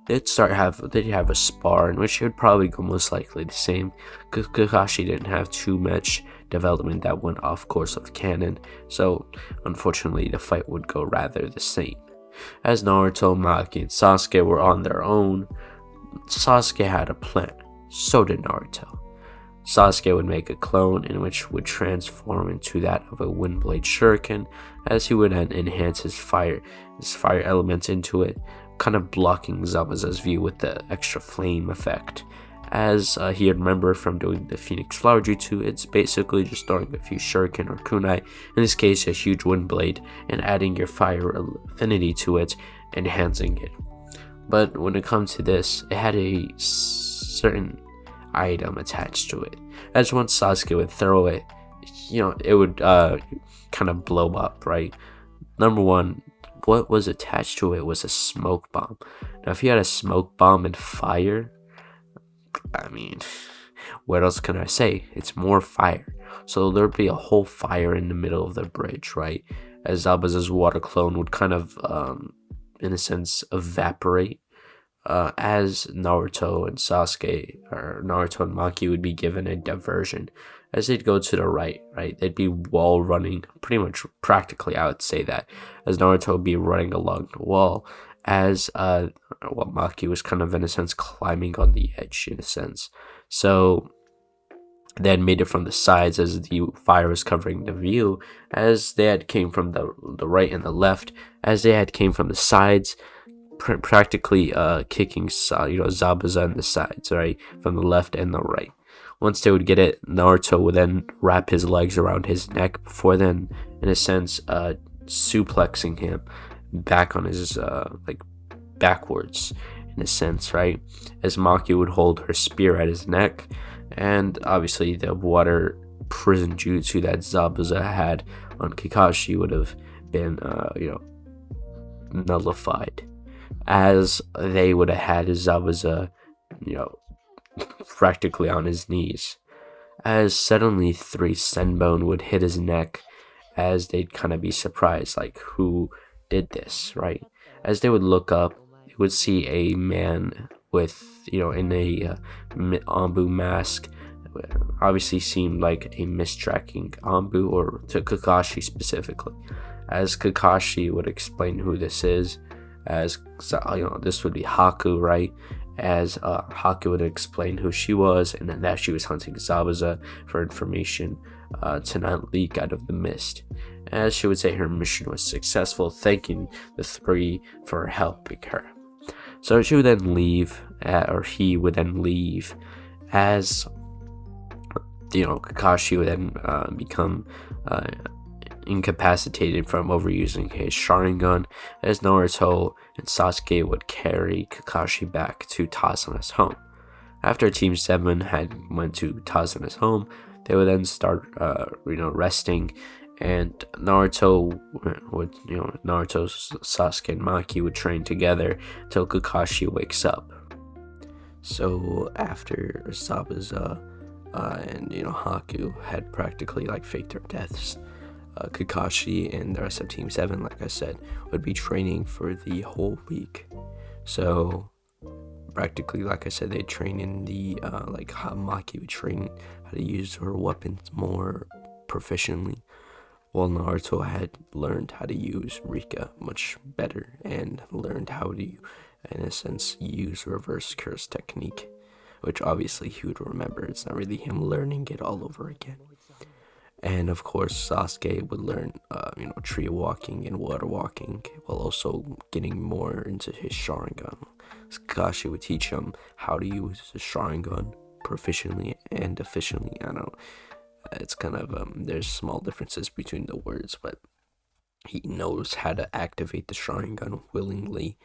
They'd have a spar, in which it would probably go most likely the same, because Kakashi didn't have too much development that went off course of canon, so unfortunately the fight would go rather the same. As Naruto, Maki, and Sasuke were on their own, Sasuke had a plan. So did Naruto. Sasuke would make a clone, in which would transform into that of a Windblade Shuriken, as he would then enhance his fire elements into it, kind of blocking Zabuza's view with the extra flame effect. As he had remembered from doing the Phoenix Flower Jutsu, it's basically just throwing a few Shuriken or Kunai, in this case a huge Windblade, and adding your fire affinity to it, enhancing it. But when it comes to this, it had a certain item attached to it. As once Sasuke would throw it, it would kind of blow up, right? Number one, what was attached to it was a smoke bomb. Now, if you had a smoke bomb and fire, I mean, what else can I say? It's more fire. So there'd be a whole fire in the middle of the bridge, right? As Zabuza's water clone would kind of in a sense, evaporate. As Naruto and Sasuke, or Naruto and Maki, would be given a diversion as they'd go to the right, they'd be wall running, pretty much practically, I would say that, as Naruto would be running along the wall, as Maki was kind of, in a sense, climbing on the edge, in a sense. So they had made it from the sides as the fire was covering the view, as they had came from the right and the left, as they had came from the sides, practically kicking Zabuza in the sides, right, from the left and the right. Once they would get it, Naruto would then wrap his legs around his neck before then, in a sense, suplexing him back on his backwards, in a sense, right, as Maki would hold her spear at his neck, and obviously the water prison jutsu that Zabuza had on Kakashi would have been nullified, as they would have had Zabuza, practically on his knees, as suddenly 3 Senbone would hit his neck, as they'd kind of be surprised, like, who did this, right? As they would look up, they would see a man with, in a Anbu mask, obviously seemed like a mistracking Anbu, or to Kakashi specifically, as Kakashi would explain who this is, as this would be Haku, right, as Haku would explain who she was, and that she was hunting Zabuza for information to not leak out of the mist, as she would say her mission was successful, thanking the 3 for helping her. So she would then leave, or he would then leave, as Kakashi would then become incapacitated from overusing his Sharingan, as Naruto and Sasuke would carry Kakashi back to Tasuna's home. After Team 7 had went to Tasuna's home, they would then start resting, and Naruto, Sasuke and Maki would train together till Kakashi wakes up. So after Zabuza and Haku had practically faked their deaths, Kakashi and the rest of Team 7, like I said, would be training for the whole week. So practically, like I said, they train in the how Maki would train how to use her weapons more proficiently, while Naruto had learned how to use Rika much better and learned how to, in a sense, use reverse curse technique, which obviously he would remember. It's not really him learning it all over again. And of course, Sasuke would learn, tree walking and water walking, while also getting more into his Sharingan. Kakashi would teach him how to use his Sharingan proficiently and efficiently. I know it's kind of there's small differences between the words, but he knows how to activate the Sharingan willingly,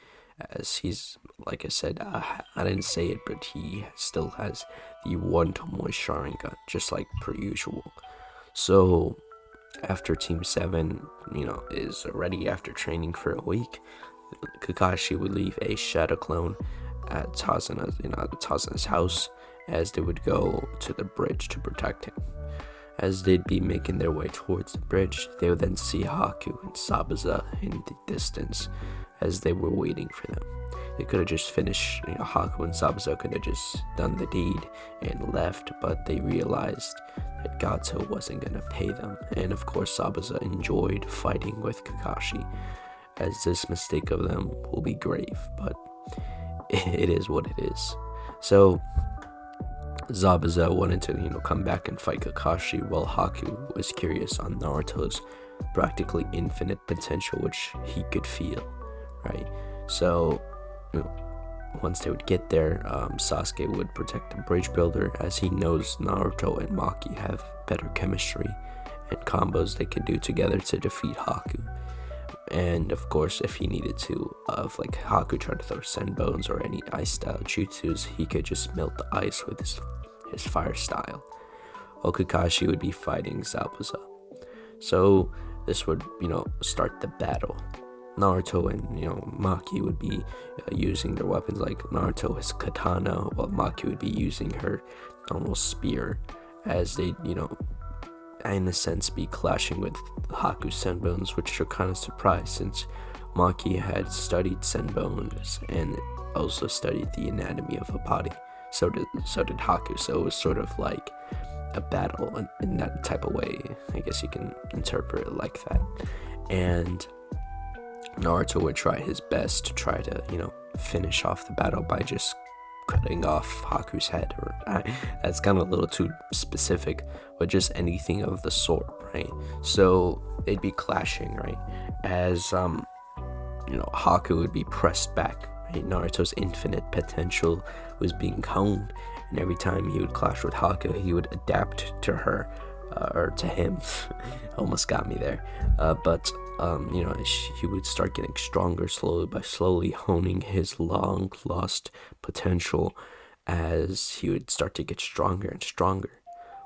as he's, like I said, I didn't say it, but he still has the one Tomoe Sharingan, just like per usual. So after Team 7, is ready after training for a week, Kakashi would leave a shadow clone at Tasuna's house, as they would go to the bridge to protect him. As they'd be making their way towards the bridge, they would then see Haku and Zabuza in the distance, as they were waiting for them. They could have just finished, Haku and Zabuza could have just done the deed and left, but they realized that Gato wasn't going to pay them. And of course, Zabuza enjoyed fighting with Kakashi, as this mistake of them will be grave, but it is what it is. So Zabuza wanted to, come back and fight Kakashi, while Haku was curious on Naruto's practically infinite potential, which he could feel, right? So once they would get there, Sasuke would protect the bridge builder, as he knows Naruto and Maki have better chemistry and combos they could do together to defeat Haku. And of course, if he needed to, if Haku tried to throw Senbones or any ice style jutsus, he could just melt the ice with his fire style, while Kakashi would be fighting Zabuza. So this would, start the battle. Naruto and Maki would be using their weapons, like Naruto his katana, while Maki would be using her normal spear, as they in a sense be clashing with Haku's Senbones, which are kind of surprised, since Maki had studied senbons and also studied the anatomy of a body. So did Haku. So it was sort of like a battle in that type of way. I guess you can interpret it like that. And Naruto would try his best to try to, finish off the battle by just cutting off Haku's head. That's kind of a little too specific, but just anything of the sort, right? So they'd be clashing, right? As Haku would be pressed back, right? Naruto's infinite potential was being honed, and every time he would clash with Haku, he would adapt to her, or to him. Almost got me there. But he would start getting stronger slowly honing his long lost potential as he would start to get stronger and stronger.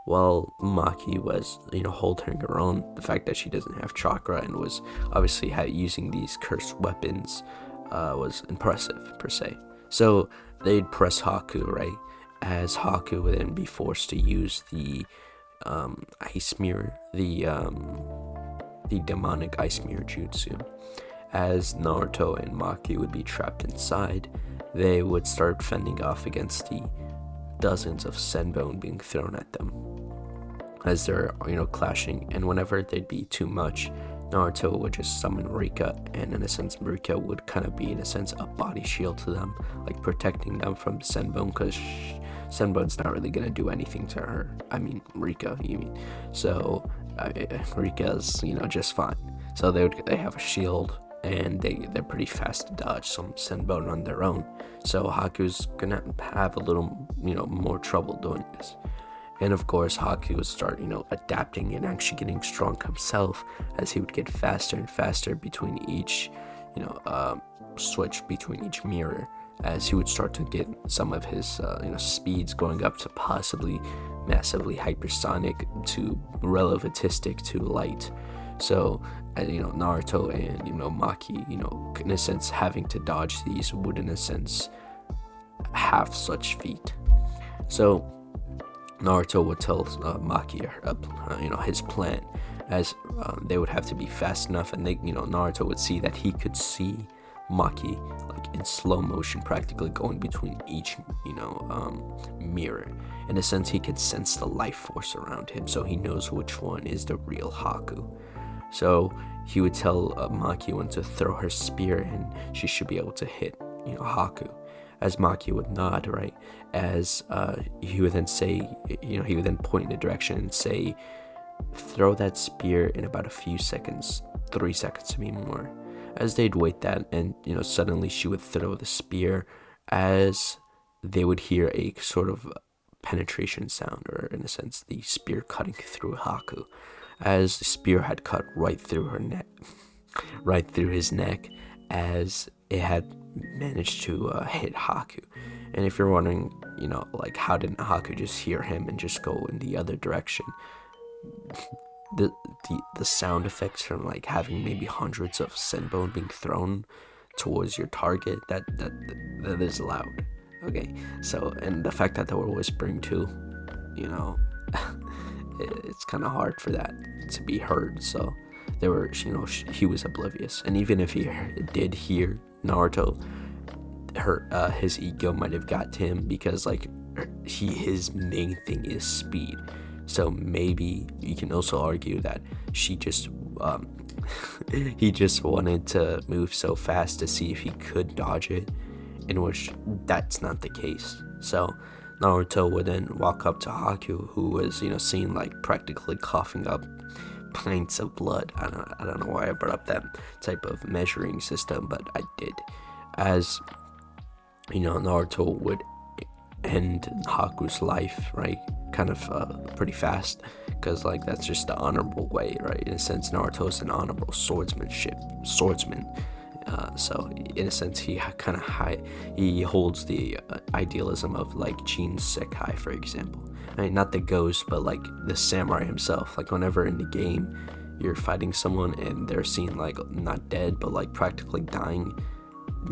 While Maki was, holding her own, the fact that she doesn't have chakra and was obviously using these cursed weapons was impressive, per se. So they'd press Haku, right? As Haku would then be forced to use the ice mirror, the demonic ice mirror jutsu. As Naruto and Maki would be trapped inside, they would start fending off against the dozens of senbon being thrown at them as they're clashing. And whenever they'd be too much, Naruto would just summon Rika, and in a sense Rika would kind of be in a sense a body shield to them, like protecting them from senbon, because senbon's not really gonna do anything to her. I mean Rika, you mean. So Rika's just fine. So they have a shield, and they're pretty fast to dodge some senbon on their own. So Haku's gonna have a little more trouble doing this. And of course Haku would start adapting and actually getting strong himself as he would get faster and faster between each switch between each mirror, as he would start to get some of his speeds going up to possibly massively hypersonic to relativistic to light. So Naruto and Maki in a sense having to dodge these would in a sense have such feat. So Naruto would tell Maki his plan, as they would have to be fast enough, and Naruto would see that he could see Maki like in slow motion, practically going between each mirror. In a sense, he could sense the life force around him, so he knows which one is the real Haku. So he would tell Maki when to throw her spear, and she should be able to hit Haku. As Maki would nod, right? As he would then say, he would then point in a direction and say, throw that spear in about a few seconds, 3 seconds to be more. As they'd wait that, and suddenly she would throw the spear, as they would hear a sort of penetration sound, or in a sense the spear cutting through Haku, as the spear had cut right through her neck, right through his neck, as it had managed to hit Haku. And if you're wondering, like how didn't Haku just hear him and just go in the other direction, the sound effects from like having maybe hundreds of senbon being thrown towards your target, that is loud. Okay, so, and the fact that they were whispering too, it's kind of hard for that to be heard. So they were, he was oblivious, and even if he did hear Naruto, his ego might have got to him, because like his main thing is speed. So maybe you can also argue that she just he just wanted to move so fast to see if he could dodge it, in which that's not the case. So Naruto would then walk up to Haku, who was seen like practically coughing up pints of blood. I don't know why I brought up that type of measuring system, but I did. As Naruto would end Haku's life, right, kind of pretty fast, because like that's just the honorable way, right? In a sense, Naruto's an honorable swordsman. So in a sense, he he holds the idealism of like Jin Sekai, for example. I mean, not the ghost, but like the samurai himself. Like whenever in the game you're fighting someone and they're seen like not dead but like practically dying,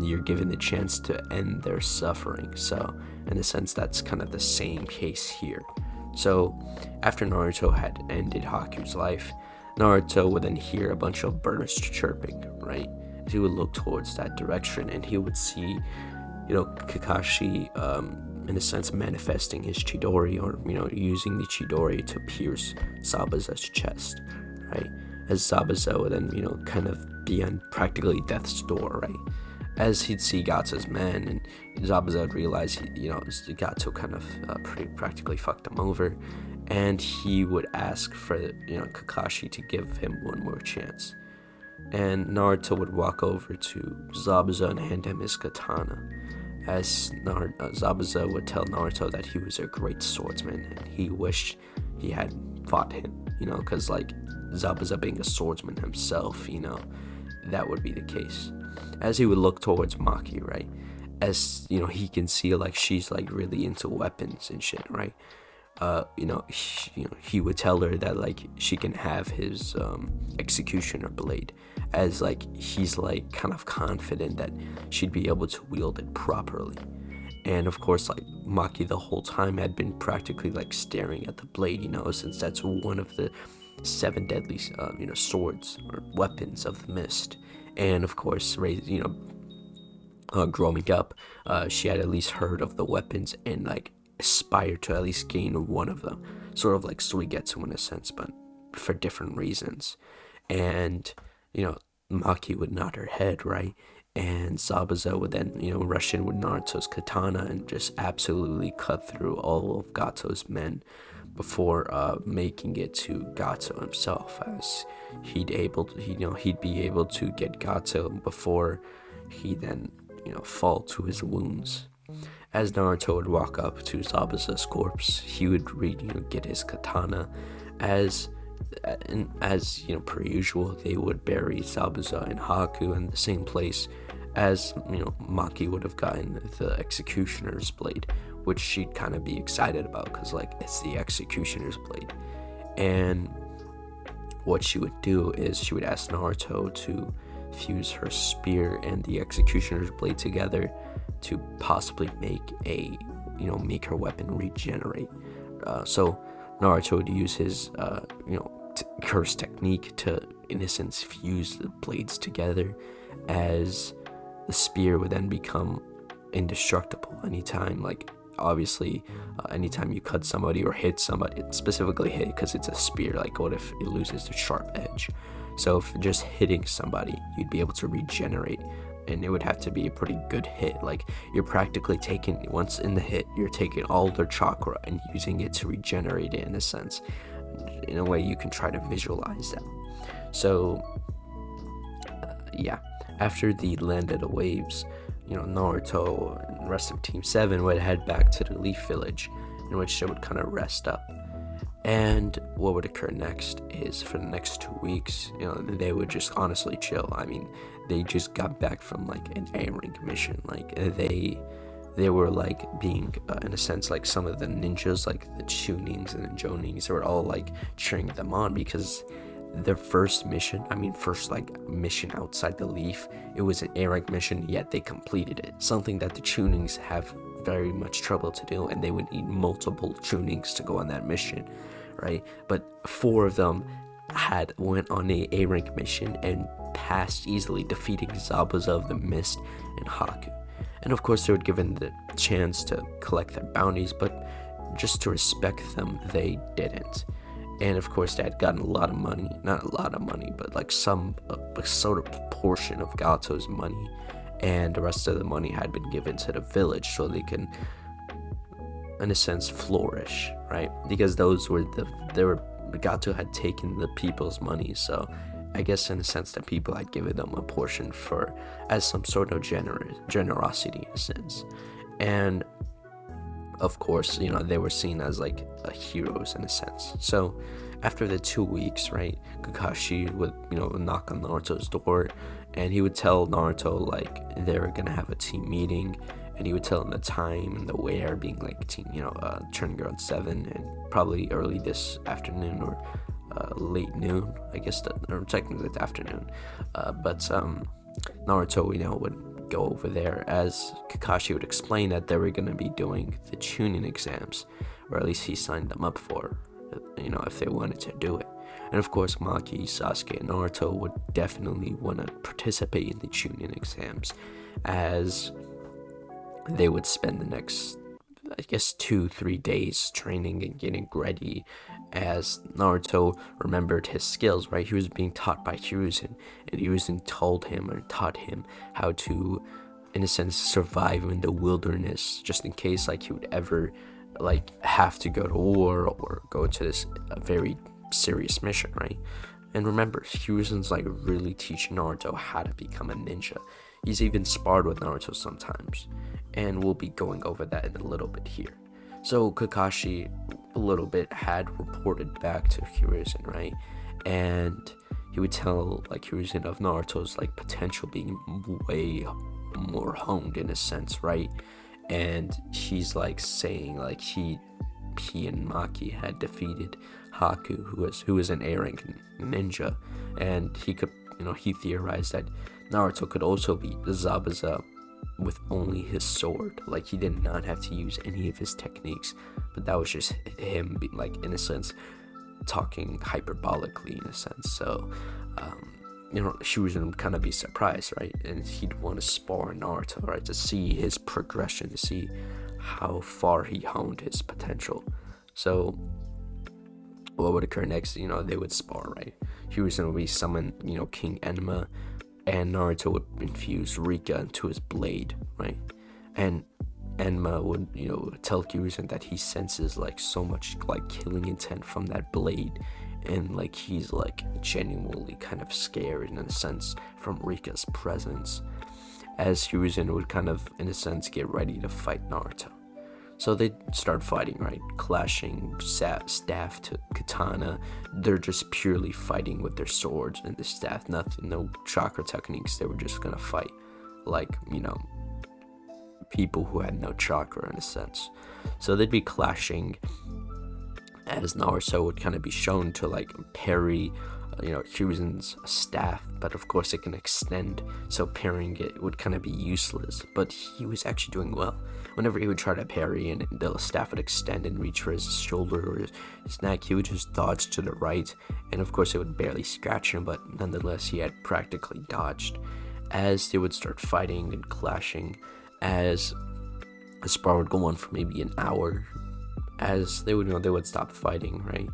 you're given the chance to end their suffering. So in a sense, that's kind of the same case here. So after Naruto had ended Haku's life, Naruto would then hear a bunch of birds chirping, right? he would look towards that direction, and he would see, Kakashi, in a sense, manifesting his Chidori, or using the Chidori to pierce Zabuza's chest, right? As Zabuza would then kind of be on practically death's door, right? As he'd see Gatsu's men, and Zabuza would realize Gatsu kind of pretty practically fucked him over, and he would ask for Kakashi to give him one more chance. And Naruto would walk over to Zabuza and hand him his katana, as Zabuza would tell Naruto that he was a great swordsman, and he wished he had fought him, because like Zabuza being a swordsman himself, that would be the case. As he would look towards Maki, right, as he can see like she's like really into weapons and shit, right? He would tell her that like she can have his executioner blade, as like he's like kind of confident that she'd be able to wield it properly. And of course, like Maki the whole time had been practically like staring at the blade, since that's one of the 7 deadly swords or weapons of the mist. And of course, growing up, she had at least heard of the weapons and like aspired to at least gain one of them, sort of like Suigetsu in a sense, but for different reasons. And Maki would nod her head, right? And Zabuza would then rush in with Naruto's katana and just absolutely cut through all of Gato's men before making it to Gato himself, as he'd be able to get Gato before he then fall to his wounds. As Naruto would walk up to Zabuza's corpse, he would get his katana, as per usual, they would bury Zabuza and Haku in the same place as Maki would have gotten the executioner's blade, which she'd kind of be excited about because like it's the executioner's blade. And what she would do is she would ask Naruto to fuse her spear and the executioner's blade together to possibly make her weapon regenerate. So Naruto would use his curse technique to, in a sense, fuse the blades together, as the spear would then become indestructible anytime, anytime you cut somebody or hit somebody, specifically hit because it's a spear, like what if it loses the sharp edge? So if just hitting somebody, you'd be able to regenerate, and it would have to be a pretty good hit. Like you're practically once in the hit, you're taking all their chakra and using it to regenerate it, in a sense. In a way, you can try to visualize that. So after the land of the waves, Naruto and the rest of Team 7 would head back to the Leaf Village, in which they would kind of rest up. And what would occur next is, for the next 2 weeks, they would just honestly chill. I mean, they just got back from like an A-rank mission. Like they were like being, in a sense, like some of the ninjas, like the Chunings and the Jonings, they were all like cheering them on because their first mission outside the Leaf, it was an A-rank mission, yet they completed it. Something that the Chunings have very much trouble to do, and they would need multiple Chunings to go on that mission, right? But 4 of them went on a A-rank mission and passed easily, defeating Zabuza of the Mist and Haku. And of course, they were given the chance to collect their bounties, but just to respect them, they didn't. And of course, they had gotten a lot of money, not a lot of money, but like some sort of portion of Gato's money, and the rest of the money had been given to the village so they can, in a sense, flourish, right? Because Gato had taken the people's money, so I guess in a sense that people had given them a portion as some sort of generosity in a sense. And of course, they were seen as like heroes in a sense. So after the 2 weeks, right, Kakashi would knock on Naruto's door, and he would tell Naruto like they were gonna have a team meeting, and he would tell him the time and the where, being like turning around 7 and probably early this afternoon or late noon, I guess, or technically it's afternoon. But Naruto, would go over there, as Kakashi would explain that they were going to be doing the Chunin exams, or at least he signed them up for, if they wanted to do it. And of course, Maki, Sasuke, and Naruto would definitely want to participate in the Chunin exams, as they would spend the next, I guess, 2-3 days training and getting ready, as Naruto remembered his skills, right? He was being taught by Hiruzen, and Hiruzen told him or taught him how to, in a sense, survive in the wilderness, just in case like he would ever like have to go to war or go to this very serious mission, right? And remember, Hiruzen's like really teaching Naruto how to become a ninja. He's even sparred with Naruto sometimes, and we'll be going over that in a little bit here. So Kakashi a little bit had reported back to Hiruzen, right? And he would tell like Hiruzen of Naruto's like potential being way more honed in a sense, right? And he's like saying like he and Maki had defeated Haku, who was an errant ninja, and he could, he theorized that Naruto could also beat Zabuza with only his sword. Like, he did not have to use any of his techniques, but that was just him, like, in a sense, talking hyperbolically, in a sense. So, Hiruzen would kind of be surprised, right? And he'd want to spar Naruto, right? To see his progression, to see how far he honed his potential. So, what would occur next? They would spar, right? Hiruzen would be summon, King Enma, and Naruto would infuse Rika into his blade, right? And Enma would, tell Hiruzen that he senses like so much like killing intent from that blade, and like he's like genuinely kind of scared in a sense from Rika's presence, as Hiruzen would kind of, in a sense, get ready to fight Naruto. So they'd start fighting, right? Clashing staff to katana. They're just purely fighting with their swords and the staff. Nothing, no chakra techniques. They were just gonna fight like, people who had no chakra, in a sense. So they'd be clashing, as Naruto would kind of be shown to like parry, Hiruzen's staff, but of course it can extend, so parrying it would kind of be useless. But he was actually doing well. Whenever he would try to parry and the staff would extend and reach for his shoulder or his neck, he would just dodge to the right, and of course it would barely scratch him, but nonetheless he had practically dodged. As they would start fighting and clashing, as the spar would go on for maybe an hour, as they would stop fighting, right?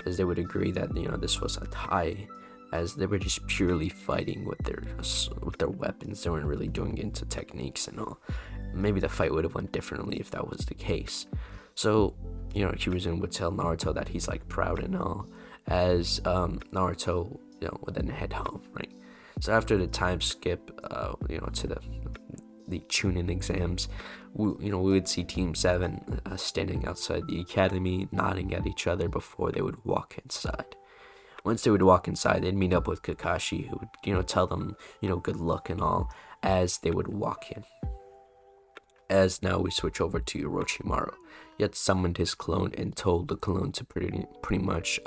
As they would agree that this was a tie, as they were just purely fighting with their weapons. They weren't really doing into techniques and all. Maybe the fight would have went differently if that was the case. So Hiruzen would tell Naruto that he's like proud and all, as Naruto would then head home, right? So after the time skip to the Chunin exams, we would see Team 7 standing outside the academy, nodding at each other before they would walk inside. Once they would walk inside, they'd meet up with Kakashi, who would, tell them, good luck and all, as they would walk in. As now we switch over to Orochimaru. He had summoned his clone and told the clone to pretty much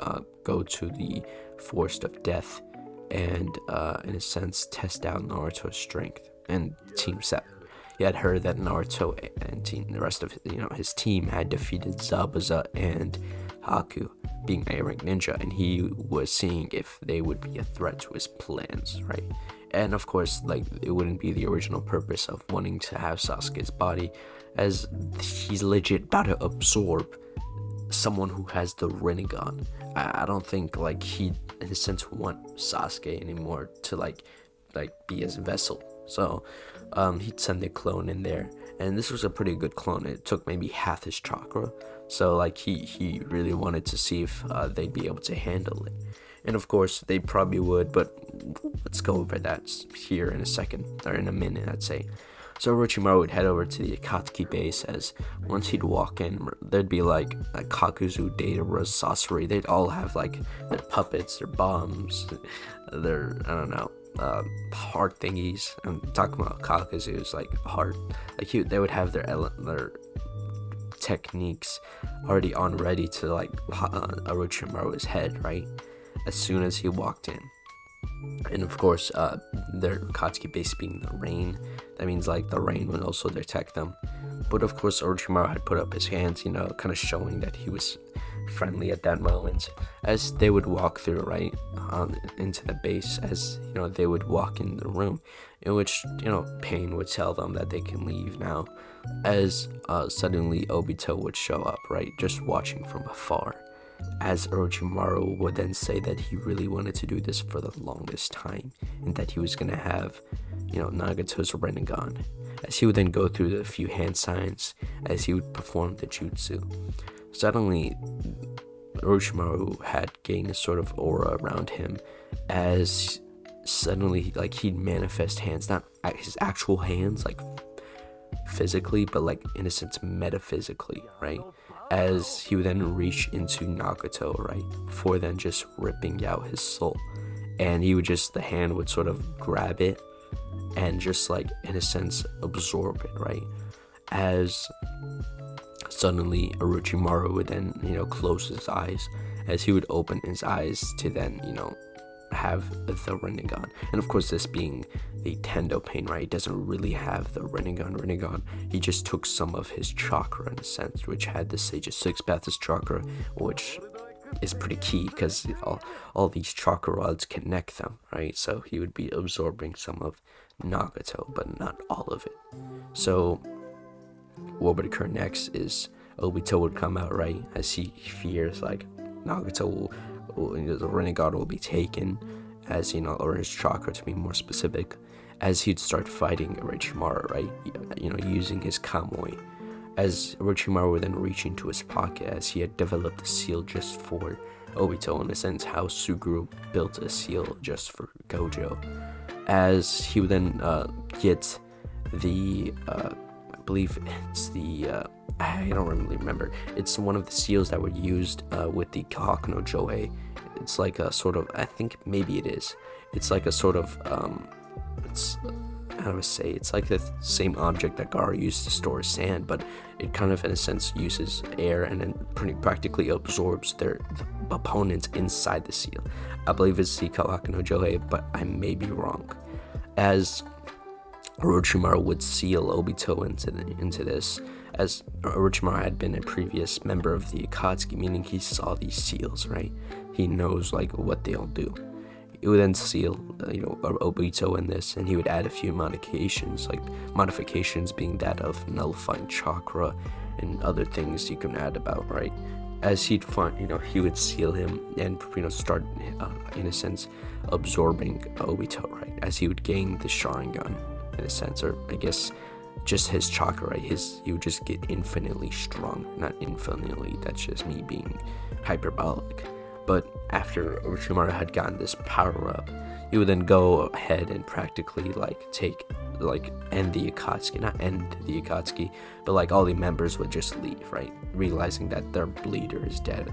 go to the Forest of Death and, in a sense, test out Naruto's strength. And Team 7. He had heard that Naruto and the rest of his team had defeated Zabuza and Haku, being a rank ninja, and he was seeing if they would be a threat to his plans, right? And of course, like, it wouldn't be the original purpose of wanting to have Sasuke's body, as he's legit about to absorb someone who has the Rinnegan. I don't think like he, in a sense, want Sasuke anymore to like be his vessel. So he'd send the clone in there, and this was a pretty good clone. It took maybe half his chakra, so like he really wanted to see if they'd be able to handle it. And of course they probably would, but let's go over that here in a second, or in a minute, I'd say. So Orochimaru would head over to the Akatsuki base, as once he'd walk in, there'd be like Kakuzu, Deidara, Sasori. They'd all have like their puppets, their bombs, their, I don't know, heart thingies. I'm talking about Kakuzu's like heart. Like they would have their techniques already on ready to like Orochimaru's head, right? As soon as he walked in. And of course, their Akatsuki base being the rain, that means like the rain would also detect them. But of course, Orochimaru had put up his hands, kind of showing that he was friendly at that moment. As they would walk through, right, into the base, as they would walk in the room, in which Pain would tell them that they can leave now. As suddenly Obito would show up, right, just watching from afar. As Orochimaru would then say that he really wanted to do this for the longest time, and that he was gonna have, Nagato's Rinnegan. As he would then go through the few hand signs, as he would perform the jutsu. Suddenly, Orochimaru had gained a sort of aura around him, as suddenly, like, he'd manifest hands, not his actual hands, like, physically, but, like, in a sense, metaphysically, right? As he would then reach into Nagato, right, before then just ripping out his soul. And he would just, the hand would sort of grab it and just, like, in a sense, absorb it, right? As suddenly Orochimaru would then, close his eyes, as he would open his eyes to then, have the Rinnegan. And of course, this being the Tendo Pain, right, he doesn't really have the Rinnegan. He just took some of his chakra, in a sense, which had the Sage's Six Paths chakra, which is pretty key because all these chakra rods connect them, right? So he would be absorbing some of Nagato, but not all of it. So what would occur next is Obito would come out, right, as he fears like Nagato the Renegade will be taken, as or his chakra to be more specific, as he'd start fighting Orochimaru, right, using his Kamui. As Orochimaru would then reach into his pocket, as he had developed a seal just for Obito, in a sense how Suguru built a seal just for Gojo. As he would then get the I believe it's the I don't really remember. It's one of the seals that were used with the Kahaku no Johei. It's like a sort of, I think maybe it is. It's like a sort of, it's, how do I say, it's like the same object that Gaara used to store sand, but it kind of, in a sense, uses air and then practically absorbs the opponents inside the seal. I believe it's the Kahaku no Johei, but I may be wrong. As Orochimaru would seal Obito into this, as Orochimaru had been a previous member of the Akatsuki, meaning he saw these seals, right? He knows like what they'll do. He would then seal, Obito in this, and he would add a few modifications, being that of nullifying chakra and other things you can add about, right? As he'd find, he would seal him and start, in a sense, absorbing Obito, right? As he would gain the Sharingan, in a sense, or I guess just his chakra, right? He would just get infinitely strong. Not infinitely, that's just me being hyperbolic. But after Orochimaru had gotten this power up, he would then go ahead and practically end the Akatsuki. Not end the Akatsuki, but all the members would just leave, right? Realizing that their leader is dead.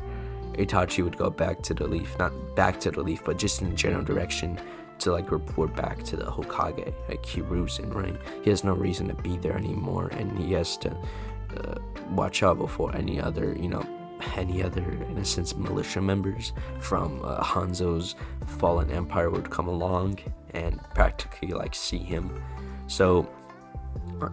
Itachi would go back to the leaf, not back to the leaf, but just in a general direction to report back to the Hokage, Hiruzen, right? He has no reason to be there anymore, and he has to watch out before any other, in a sense, militia members from Hanzo's fallen empire would come along and practically see him. So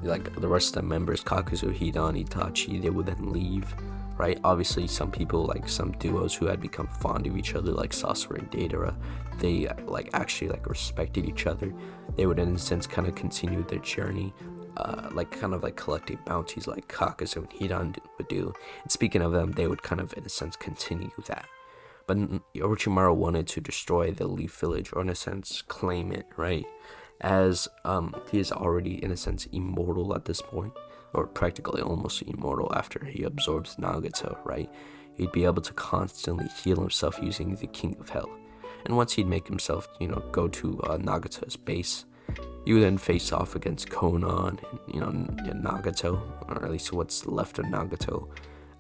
the rest of the members, Kakuzu, Hidan, Itachi, they would then leave, right? Obviously some people, some duos who had become fond of each other, like Sasori and Deidara, they actually respected each other. They would in a sense kind of continue their journey, collecting bounties like Kakuzu and Hidan would do. And speaking of them, they would kind of in a sense continue that. But Orochimaru wanted to destroy the Leaf Village, or in a sense claim it, right? As he is already in a sense immortal at this point, or practically almost immortal after he absorbs Nagato, right? He'd be able to constantly heal himself using the King of Hell. And once he'd make himself, go to Nagato's base, he would then face off against Konan and, Nagato, or at least what's left of Nagato,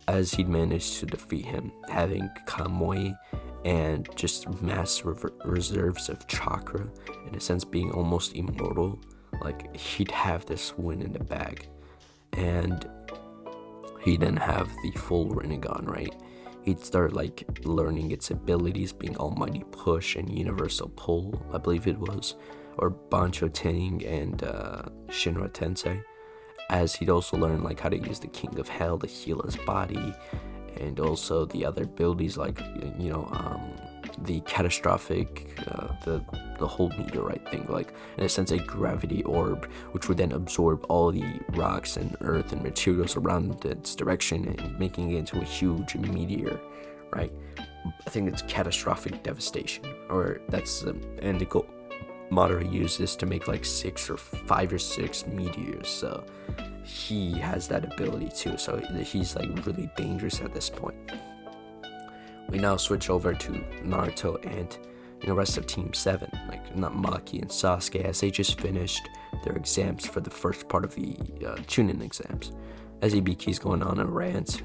as he'd managed to defeat him, having Kamui and just mass reserves of chakra, in a sense being almost immortal. He'd have this win in the bag. And he'd then have the full Rinnegan, right? He'd start learning its abilities, being Almighty Push and Universal Pull, I believe it was, or Bancho Tenning and Shinra Tensei, as he'd also learn how to use the King of Hell to heal his body, and also the other abilities like the catastrophic, the whole meteorite thing, like in a sense a gravity orb, which would then absorb all the rocks and earth and materials around its direction and making it into a huge meteor, right? I think it's catastrophic devastation, or that's the indigo Madara uses to make like 5 or 6 meteors. So he has that ability too, so he's like really dangerous at this point. We now switch over to Naruto and the rest of Team 7, like not Maki and Sasuke, as they just finished their exams for the first part of the Chunin exams. As Ibiki's going on a rant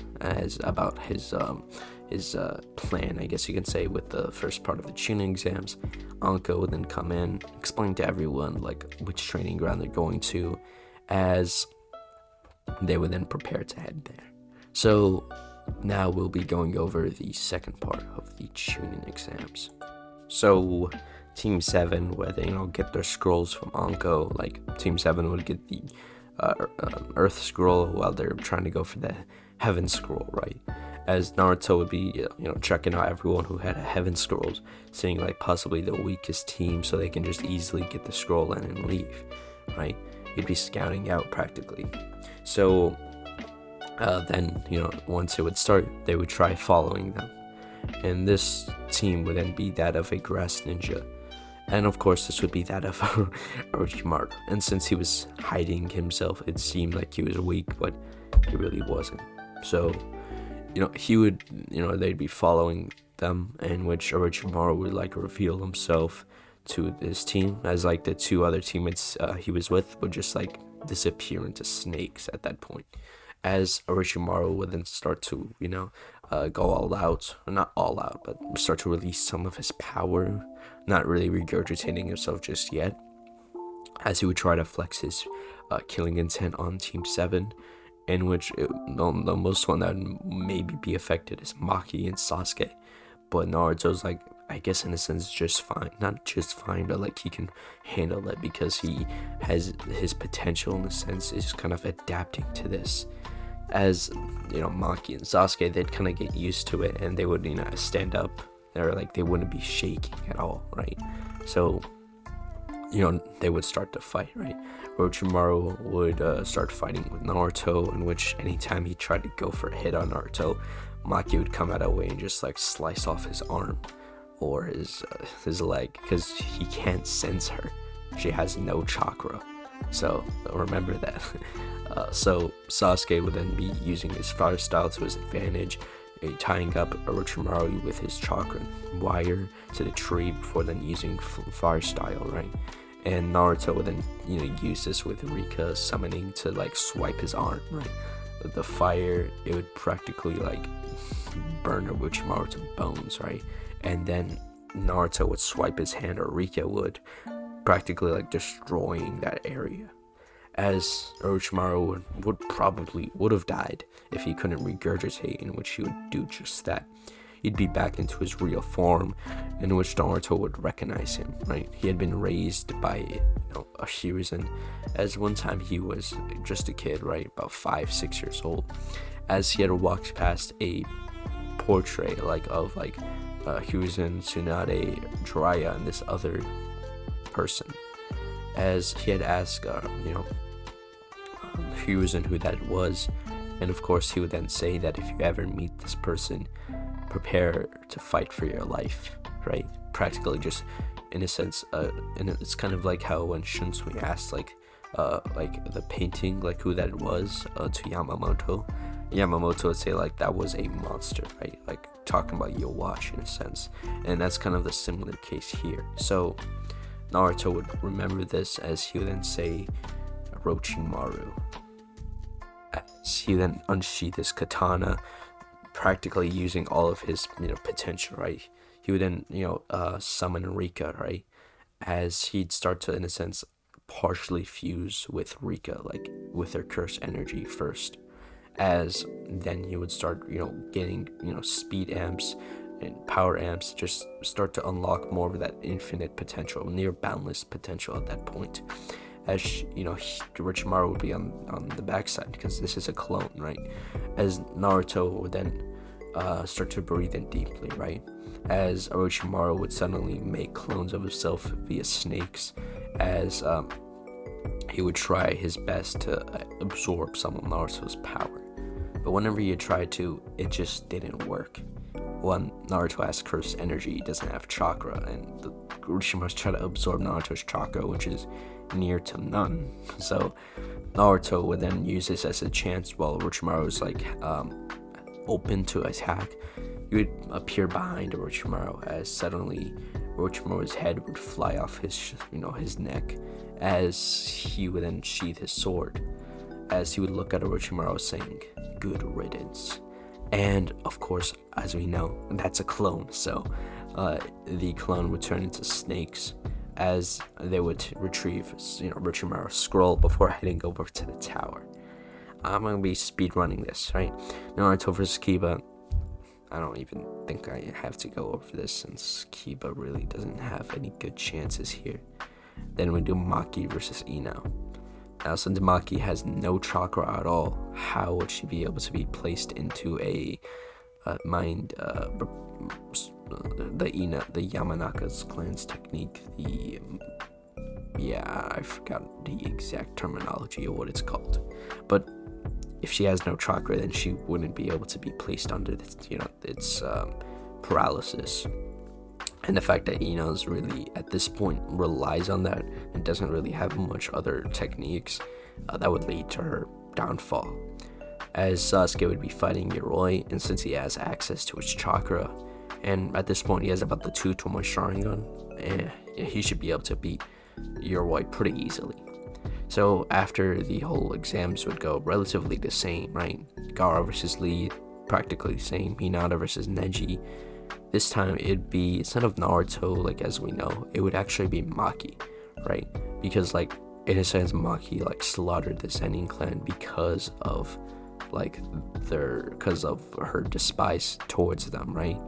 about his plan, I guess you can say, with the first part of the Chunin exams, Anko would then come in, explain to everyone like which training ground they're going to, as they would then prepare to head there. So now we'll be going over the second part of the Chunin exams. So Team 7 would get their scrolls from Anko. Like Team 7 would get the Earth scroll while they're trying to go for the Heaven scroll, right? As Naruto would be checking out everyone who had a Heaven scrolls, seeing like possibly the weakest team so they can just easily get the scroll in and leave, right? He'd be scouting out practically. So then once it would start, they would try following them, and this team would then be that of a grass ninja, and of course this would be that of Orochimaru. And since he was hiding himself, it seemed like he was weak, but he really wasn't. So he would they'd be following them, in which Orochimaru would like reveal himself to this team, as like the 2 other teammates he was with would just like disappear into snakes at that point. As Orochimaru would then start to, go all out, or not all out, but start to release some of his power, not really regurgitating himself just yet, as he would try to flex his killing intent on Team 7, in which the most one that would maybe be affected is Maki and Sasuke, but Naruto's like, I guess in a sense just fine, not just fine, but like he can handle it because he has his potential in a sense is kind of adapting to this. As Maki and Sasuke, they'd kind of get used to it, and they would stand up, or like they wouldn't be shaking at all, right? So they would start to fight, right? Orochimaru would start fighting with Naruto, in which anytime he tried to go for a hit on Naruto, Maki would come out of the way and just like slice off his arm or his leg, because he can't sense her. She has no chakra, so remember that. So Sasuke would then be using his fire style to his advantage, tying up Orochimaru with his chakra wire to the tree before then using fire style, right? And Naruto would then use this with Rika summoning to like swipe his arm, right? The fire, it would practically like burn Orochimaru to bones, right? And then Naruto would swipe his hand, or Rika would, practically like destroying that area. As Orochimaru would have died if he couldn't regurgitate, in which he would do just that. He'd be back into his real form, in which Naruto would recognize him, right? He had been raised by a Hiruzen, as one time he was just a kid, right, about 5-6 years old, as he had walked past a portrait of Hiruzen, Tsunade, Jiraiya, and this other person, as he had asked Hiruzen who that was, and of course he would then say that if you ever meet this person, prepare to fight for your life, right? Practically just in a sense, and it's kind of like how when Shunsui asked like the painting, like who that was to Yamamoto would say like that was a monster, right? Like talking about Yowash in a sense, and that's kind of the similar case here. So Naruto would remember this, as he would then say Orochimaru, as he then unsheathed his katana, practically using all of his potential, right? He would then summon Rika, right? As he'd start to, in a sense, partially fuse with Rika, like with her cursed energy first, as then he would start getting speed amps and power amps, just start to unlock more of that infinite potential, near boundless potential at that point. As Orochimaru would be on the backside, because this is a clone, right? As Naruto would then start to breathe in deeply, right? As Orochimaru would suddenly make clones of himself via snakes, as he would try his best to absorb some of Naruto's power. But whenever he tried to, it just didn't work. When Naruto has cursed energy, he doesn't have chakra, and the Orochimaru's try to absorb Naruto's chakra, which is near to none. So Naruto would then use this as a chance while Orochimaru was like open to attack. He would appear behind Orochimaru, as suddenly Orochimaru's head would fly off his neck, as he would then sheath his sword, as he would look at Orochimaru saying, "Good riddance." And of course, as we know, that's a clone, so the clone would turn into snakes, as they would retrieve Orochimaru's scroll before heading over to the tower. I'm gonna be speedrunning this, right? Naruto versus Kiba. I don't even think I have to go over this, since Kiba really doesn't have any good chances here. Then we do Maki versus Ino. Now, since Maki has no chakra at all, how would she be able to be placed into a mind, the Yamanaka's clan's technique? I forgot the exact terminology of what it's called. But if she has no chakra, then she wouldn't be able to be placed under its paralysis. And the fact that Ino's really, at this point, relies on that and doesn't really have much other techniques, that would lead to her downfall. As Sasuke would be fighting Yoroi, and since he has access to his chakra, and at this point he has about the 2 Tomoe Sharingan, he should be able to beat Yoroi pretty easily. So after the whole exams would go relatively the same, right? Gaara versus Lee, practically the same. Hinata versus Neji. This time it'd be, instead of Naruto, like as we know, it would actually be Maki, right? Because like, in a sense, Maki like slaughtered the Zenin clan because of her despise towards them, right?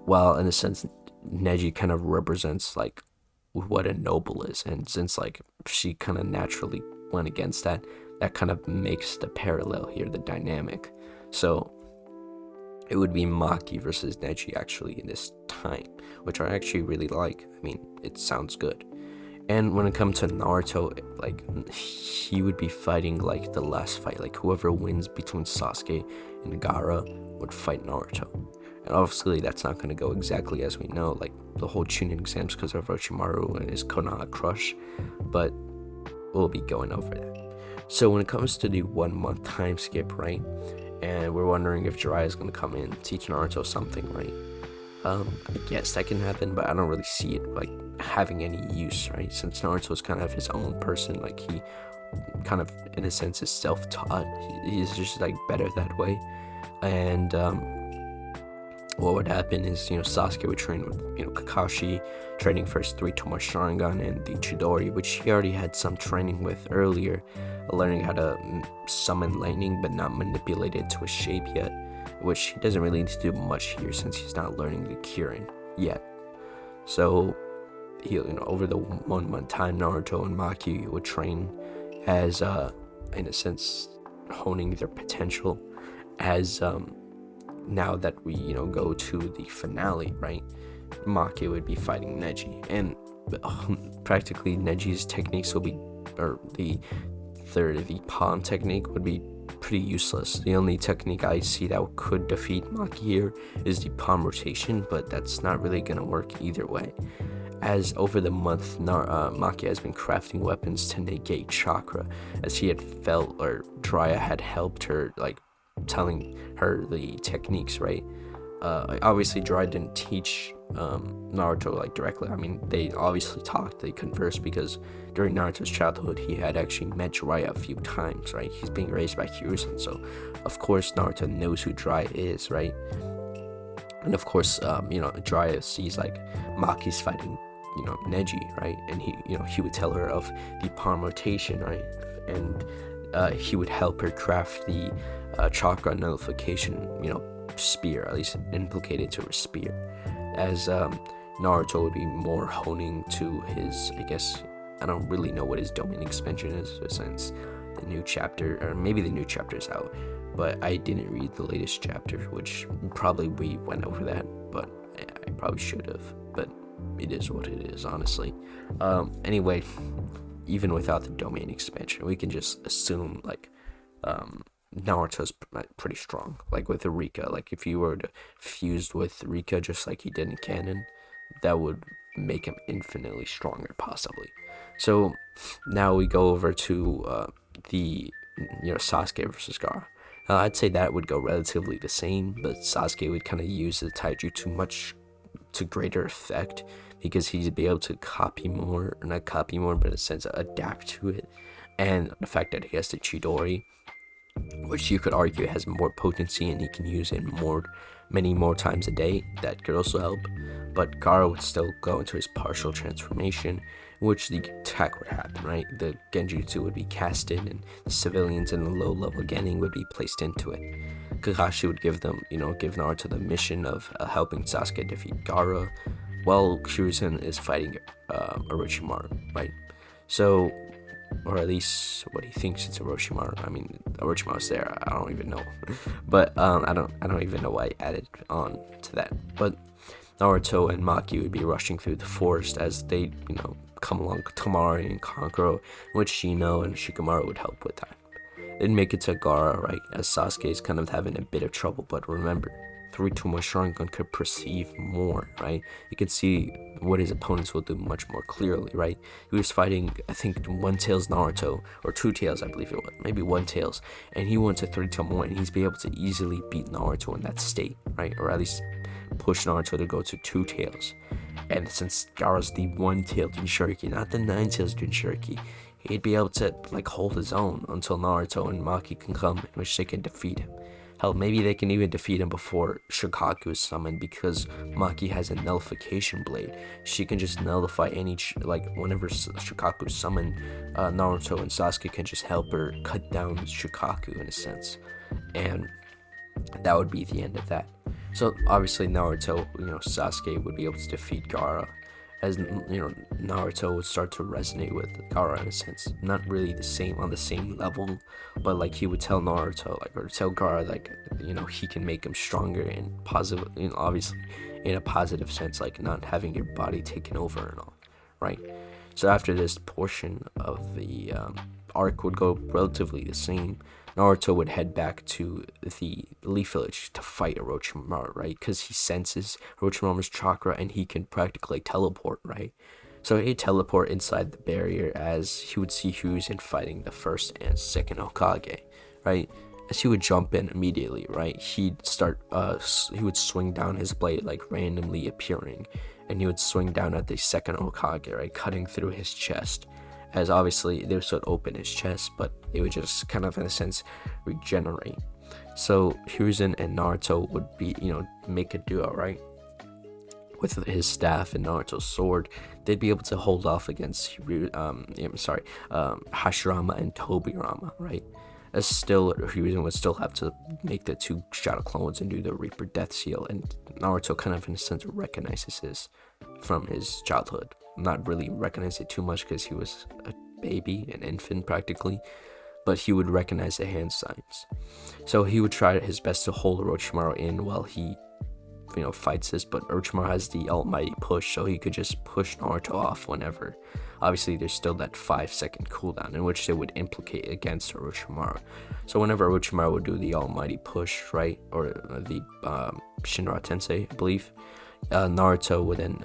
While in a sense, Neji kind of represents like what a noble is, and since like she kind of naturally went against that kind of makes the parallel here, the dynamic. So it would be Maki versus Neji actually in this time, which I actually really like. I mean, it sounds good. And when it comes to Naruto, like, he would be fighting like the last fight, like whoever wins between Sasuke and Gaara would fight Naruto. And obviously that's not going to go exactly as we know, like the whole Chunin exams because of Orochimaru and his Konoha crush, but we'll be going over that. So when it comes to the 1 month time skip, right, and we're wondering if Jiraiya is going to come in, teach Naruto something, right? I guess that can happen, but I don't really see it like having any use, right? Since Naruto is kind of his own person, like he kind of, in a sense, is self-taught. He's just like better that way. And what would happen is, Sasuke would train with, Kakashi, training for his 3 Tomoe Sharingan and the Chidori, which he already had some training with earlier, learning how to summon lightning but not manipulate it to a shape yet, which he doesn't really need to do much here since he's not learning the Kirin yet. So he, over the 1 month time, Naruto and Maki would train as, in a sense, honing their potential. As now that we, go to the finale, right? Maki would be fighting Neji, and practically Neji's techniques will be, or the palm technique would be pretty useless. The only technique I see that could defeat Maki here is the palm rotation, but that's not really gonna work either way. As over the month, Maki has been crafting weapons to negate chakra, as he had felt, or Jiraiya had helped her, like telling her the techniques, right? Obviously Jiraiya didn't teach Naruto like directly. I mean, they obviously talked, they conversed, because during Naruto's childhood he had actually met Jiraiya a few times, right? He's being raised by Hiruzen, so of course Naruto knows who Jiraiya is, right? And of course, Jiraiya sees like Maki's fighting, Neji, right? And he would tell her of the palm rotation, right? And he would help her craft the chakra nullification, spear, at least implicated to her spear. As Naruto would be more honing to his, I guess, I don't really know what his domain expansion is, since the new chapter, or maybe the new chapter is out, but I didn't read the latest chapter, which probably we went over that, but I probably should have, but it is what it is, honestly. Anyway, even without the domain expansion, we can just assume, like, Naruto's pretty strong, like with Rika. Like, if you were to fuse with Rika just like he did in canon, that would make him infinitely stronger, possibly. So now we go over to the Sasuke versus Gaara. I'd say that would go relatively the same, but Sasuke would kind of use the taijutsu to greater effect, because he'd be able to copy more, or not copy more, but in a sense adapt to it. And the fact that he has the Chidori, which you could argue has more potency and he can use it many more times a day, that could also help. But Gaara would still go into his partial transformation, in which the attack would happen, right? The genjutsu would be casted, and the civilians in the low-level genin would be placed into it. Kakashi would give Naruto the mission of helping Sasuke defeat Gaara, while Hiruzen is fighting Orochimaru, right? So, or at least what he thinks it's Orochimaru. I mean, Orochimaru's there. I don't even know, but I don't even know why I added on to that. But Naruto and Maki would be rushing through the forest as they, come along Tamari and Kankuro, which Shino and Shikamaru would help with that. They'd make it to Gaara, right, as Sasuke is kind of having a bit of trouble, but remember, 3-2 Sharingan could perceive more, right? You could see what his opponents will do much more clearly, right? He was fighting, I think, One Tails Naruto, or Two Tails, I believe it was, maybe One Tails, and he went to 3-2 more, and he's be able to easily beat Naruto in that state, right? Or at least push Naruto to go to 2 Tails. And since Gaara's the 1-tailed Jinchuriki, not the 9-tailed Jinchuriki, he'd be able to, like, hold his own until Naruto and Maki can come, in which they can defeat him. Hell, maybe they can even defeat him before Shukaku is summoned, because Maki has a nullification blade. She can just nullify any, whenever Shukaku is summoned, Naruto and Sasuke can just help her cut down Shukaku in a sense. And that would be the end of that. So obviously Naruto, Sasuke would be able to defeat Gaara, as Naruto would start to resonate with Gaara in a sense, not really on the same level, but like he would tell Naruto, or tell Gaara, he can make him stronger and positive, obviously in a positive sense, like not having your body taken over and all, right? So after this portion of the arc would go relatively the same. Naruto would head back to the Leaf Village to fight Orochimaru, right? Because he senses Orochimaru's chakra and he can practically teleport, right? So he'd teleport inside the barrier as he would see Hiruzen fighting the first and second Hokage, right? As he would jump in immediately, right? He would swing down his blade, like randomly appearing, and he would swing down at the second Hokage, right? Cutting through his chest. As obviously they would open his chest, but it would just kind of in a sense regenerate. So Hiruzen and Naruto would be, make a duo, right? With his staff and Naruto's sword, they'd be able to hold off against Hashirama and Tobirama, right? As still, Hiruzen would still have to make the 2 shadow clones and do the Reaper Death Seal, and Naruto kind of in a sense recognizes this from his childhood. Not really recognize it too much because he was a baby, an infant practically, but he would recognize the hand signs. So he would try his best to hold Orochimaru in while he, fights this, but Orochimaru has the almighty push, so he could just push Naruto off whenever. Obviously, there's still that 5-second cooldown in which they would implicate against Orochimaru. So whenever Orochimaru would do the almighty push, right, or the Shinra Tensei, I believe, Naruto would then,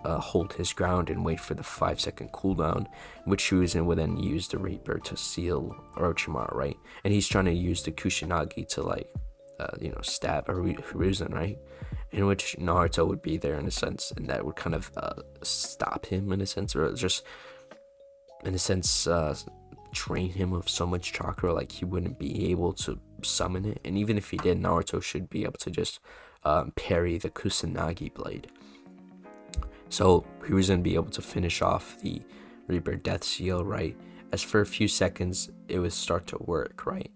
hold his ground and wait for the 5-second cooldown, which Hiruzen would then use the Reaper to seal Orochimaru, right? And he's trying to use the Kusanagi to, stab Hiruzen, right? In which Naruto would be there in a sense, and that would kind of stop him in a sense, or just, in a sense, drain him of so much chakra, like he wouldn't be able to summon it. And even if he did, Naruto should be able to just parry the Kusanagi blade. So he was going to be able to finish off the Reaper Death Seal, right? As for a few seconds, it would start to work, right?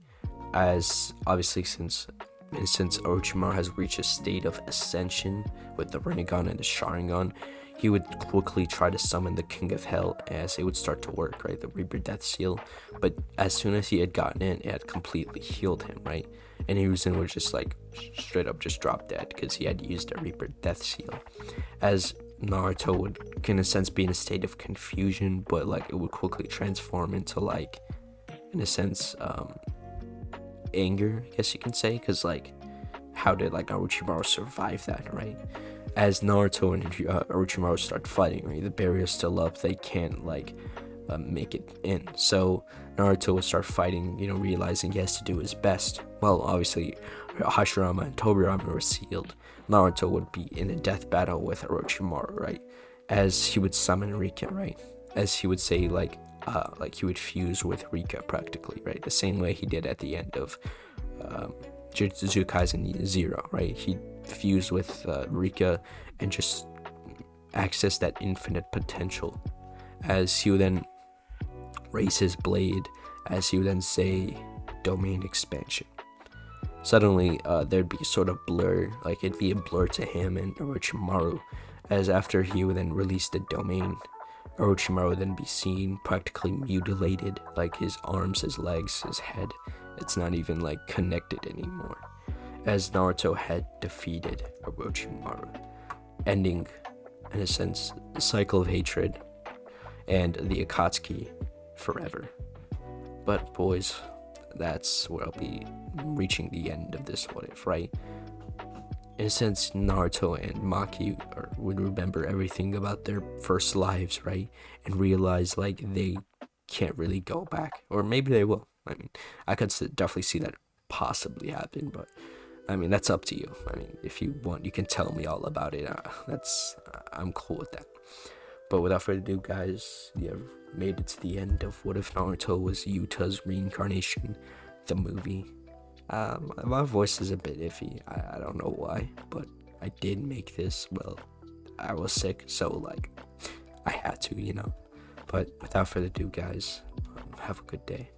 As obviously since Orochimaru has reached a state of ascension with the Rinnegan and the Sharingan, he would quickly try to summon the King of Hell as it would start to work, right? The Reaper Death Seal. But as soon as he had gotten in, it had completely healed him, right? And Hiruzen would just like straight up just drop dead because he had used a Reaper Death Seal. As Naruto would, in a sense, be in a state of confusion, but like it would quickly transform into like, in a sense, anger, I guess you can say, because like, how did like Orochimaru survive that, right? As Naruto and Orochimaru start fighting, right, the barrier's still up, they can't like make it in. So Naruto would start fighting, you know, realizing he has to do his best. Well, obviously Hashirama and Tobirama were sealed. Naruto would be in a death battle with Orochimaru, right? As he would summon Rika, right? As he would say like he would fuse with Rika practically, right? The same way he did at the end of Jujutsu Kaisen 0, right? He fused with Rika and just access that infinite potential. As he would then raise his blade, as he would then say domain expansion. Suddenly there'd be sort of blur, like it'd be a blur to him and Orochimaru, as after he would then release the domain, Orochimaru would then be seen practically mutilated, like his arms, his legs, his head. It's not even like connected anymore, as Naruto had defeated Orochimaru, ending, in a sense, the cycle of hatred and the Akatsuki forever. But boys, that's where I'll be reaching the end of this what if, right? In a sense, Naruto and Maki would remember everything about their first lives, right? And realize like they can't really go back, or maybe they will. I mean, I could definitely see that possibly happen, but I mean, that's up to you. I mean, if you want, you can tell me all about it. I'm cool with that. But without further ado, guys, you have made it to the end of What If Naruto Was Yuta's Reincarnation, the movie. My voice is a bit iffy. I don't know why, but I did make this. Well, I was sick, so like, I had to, you know. But without further ado, guys, have a good day.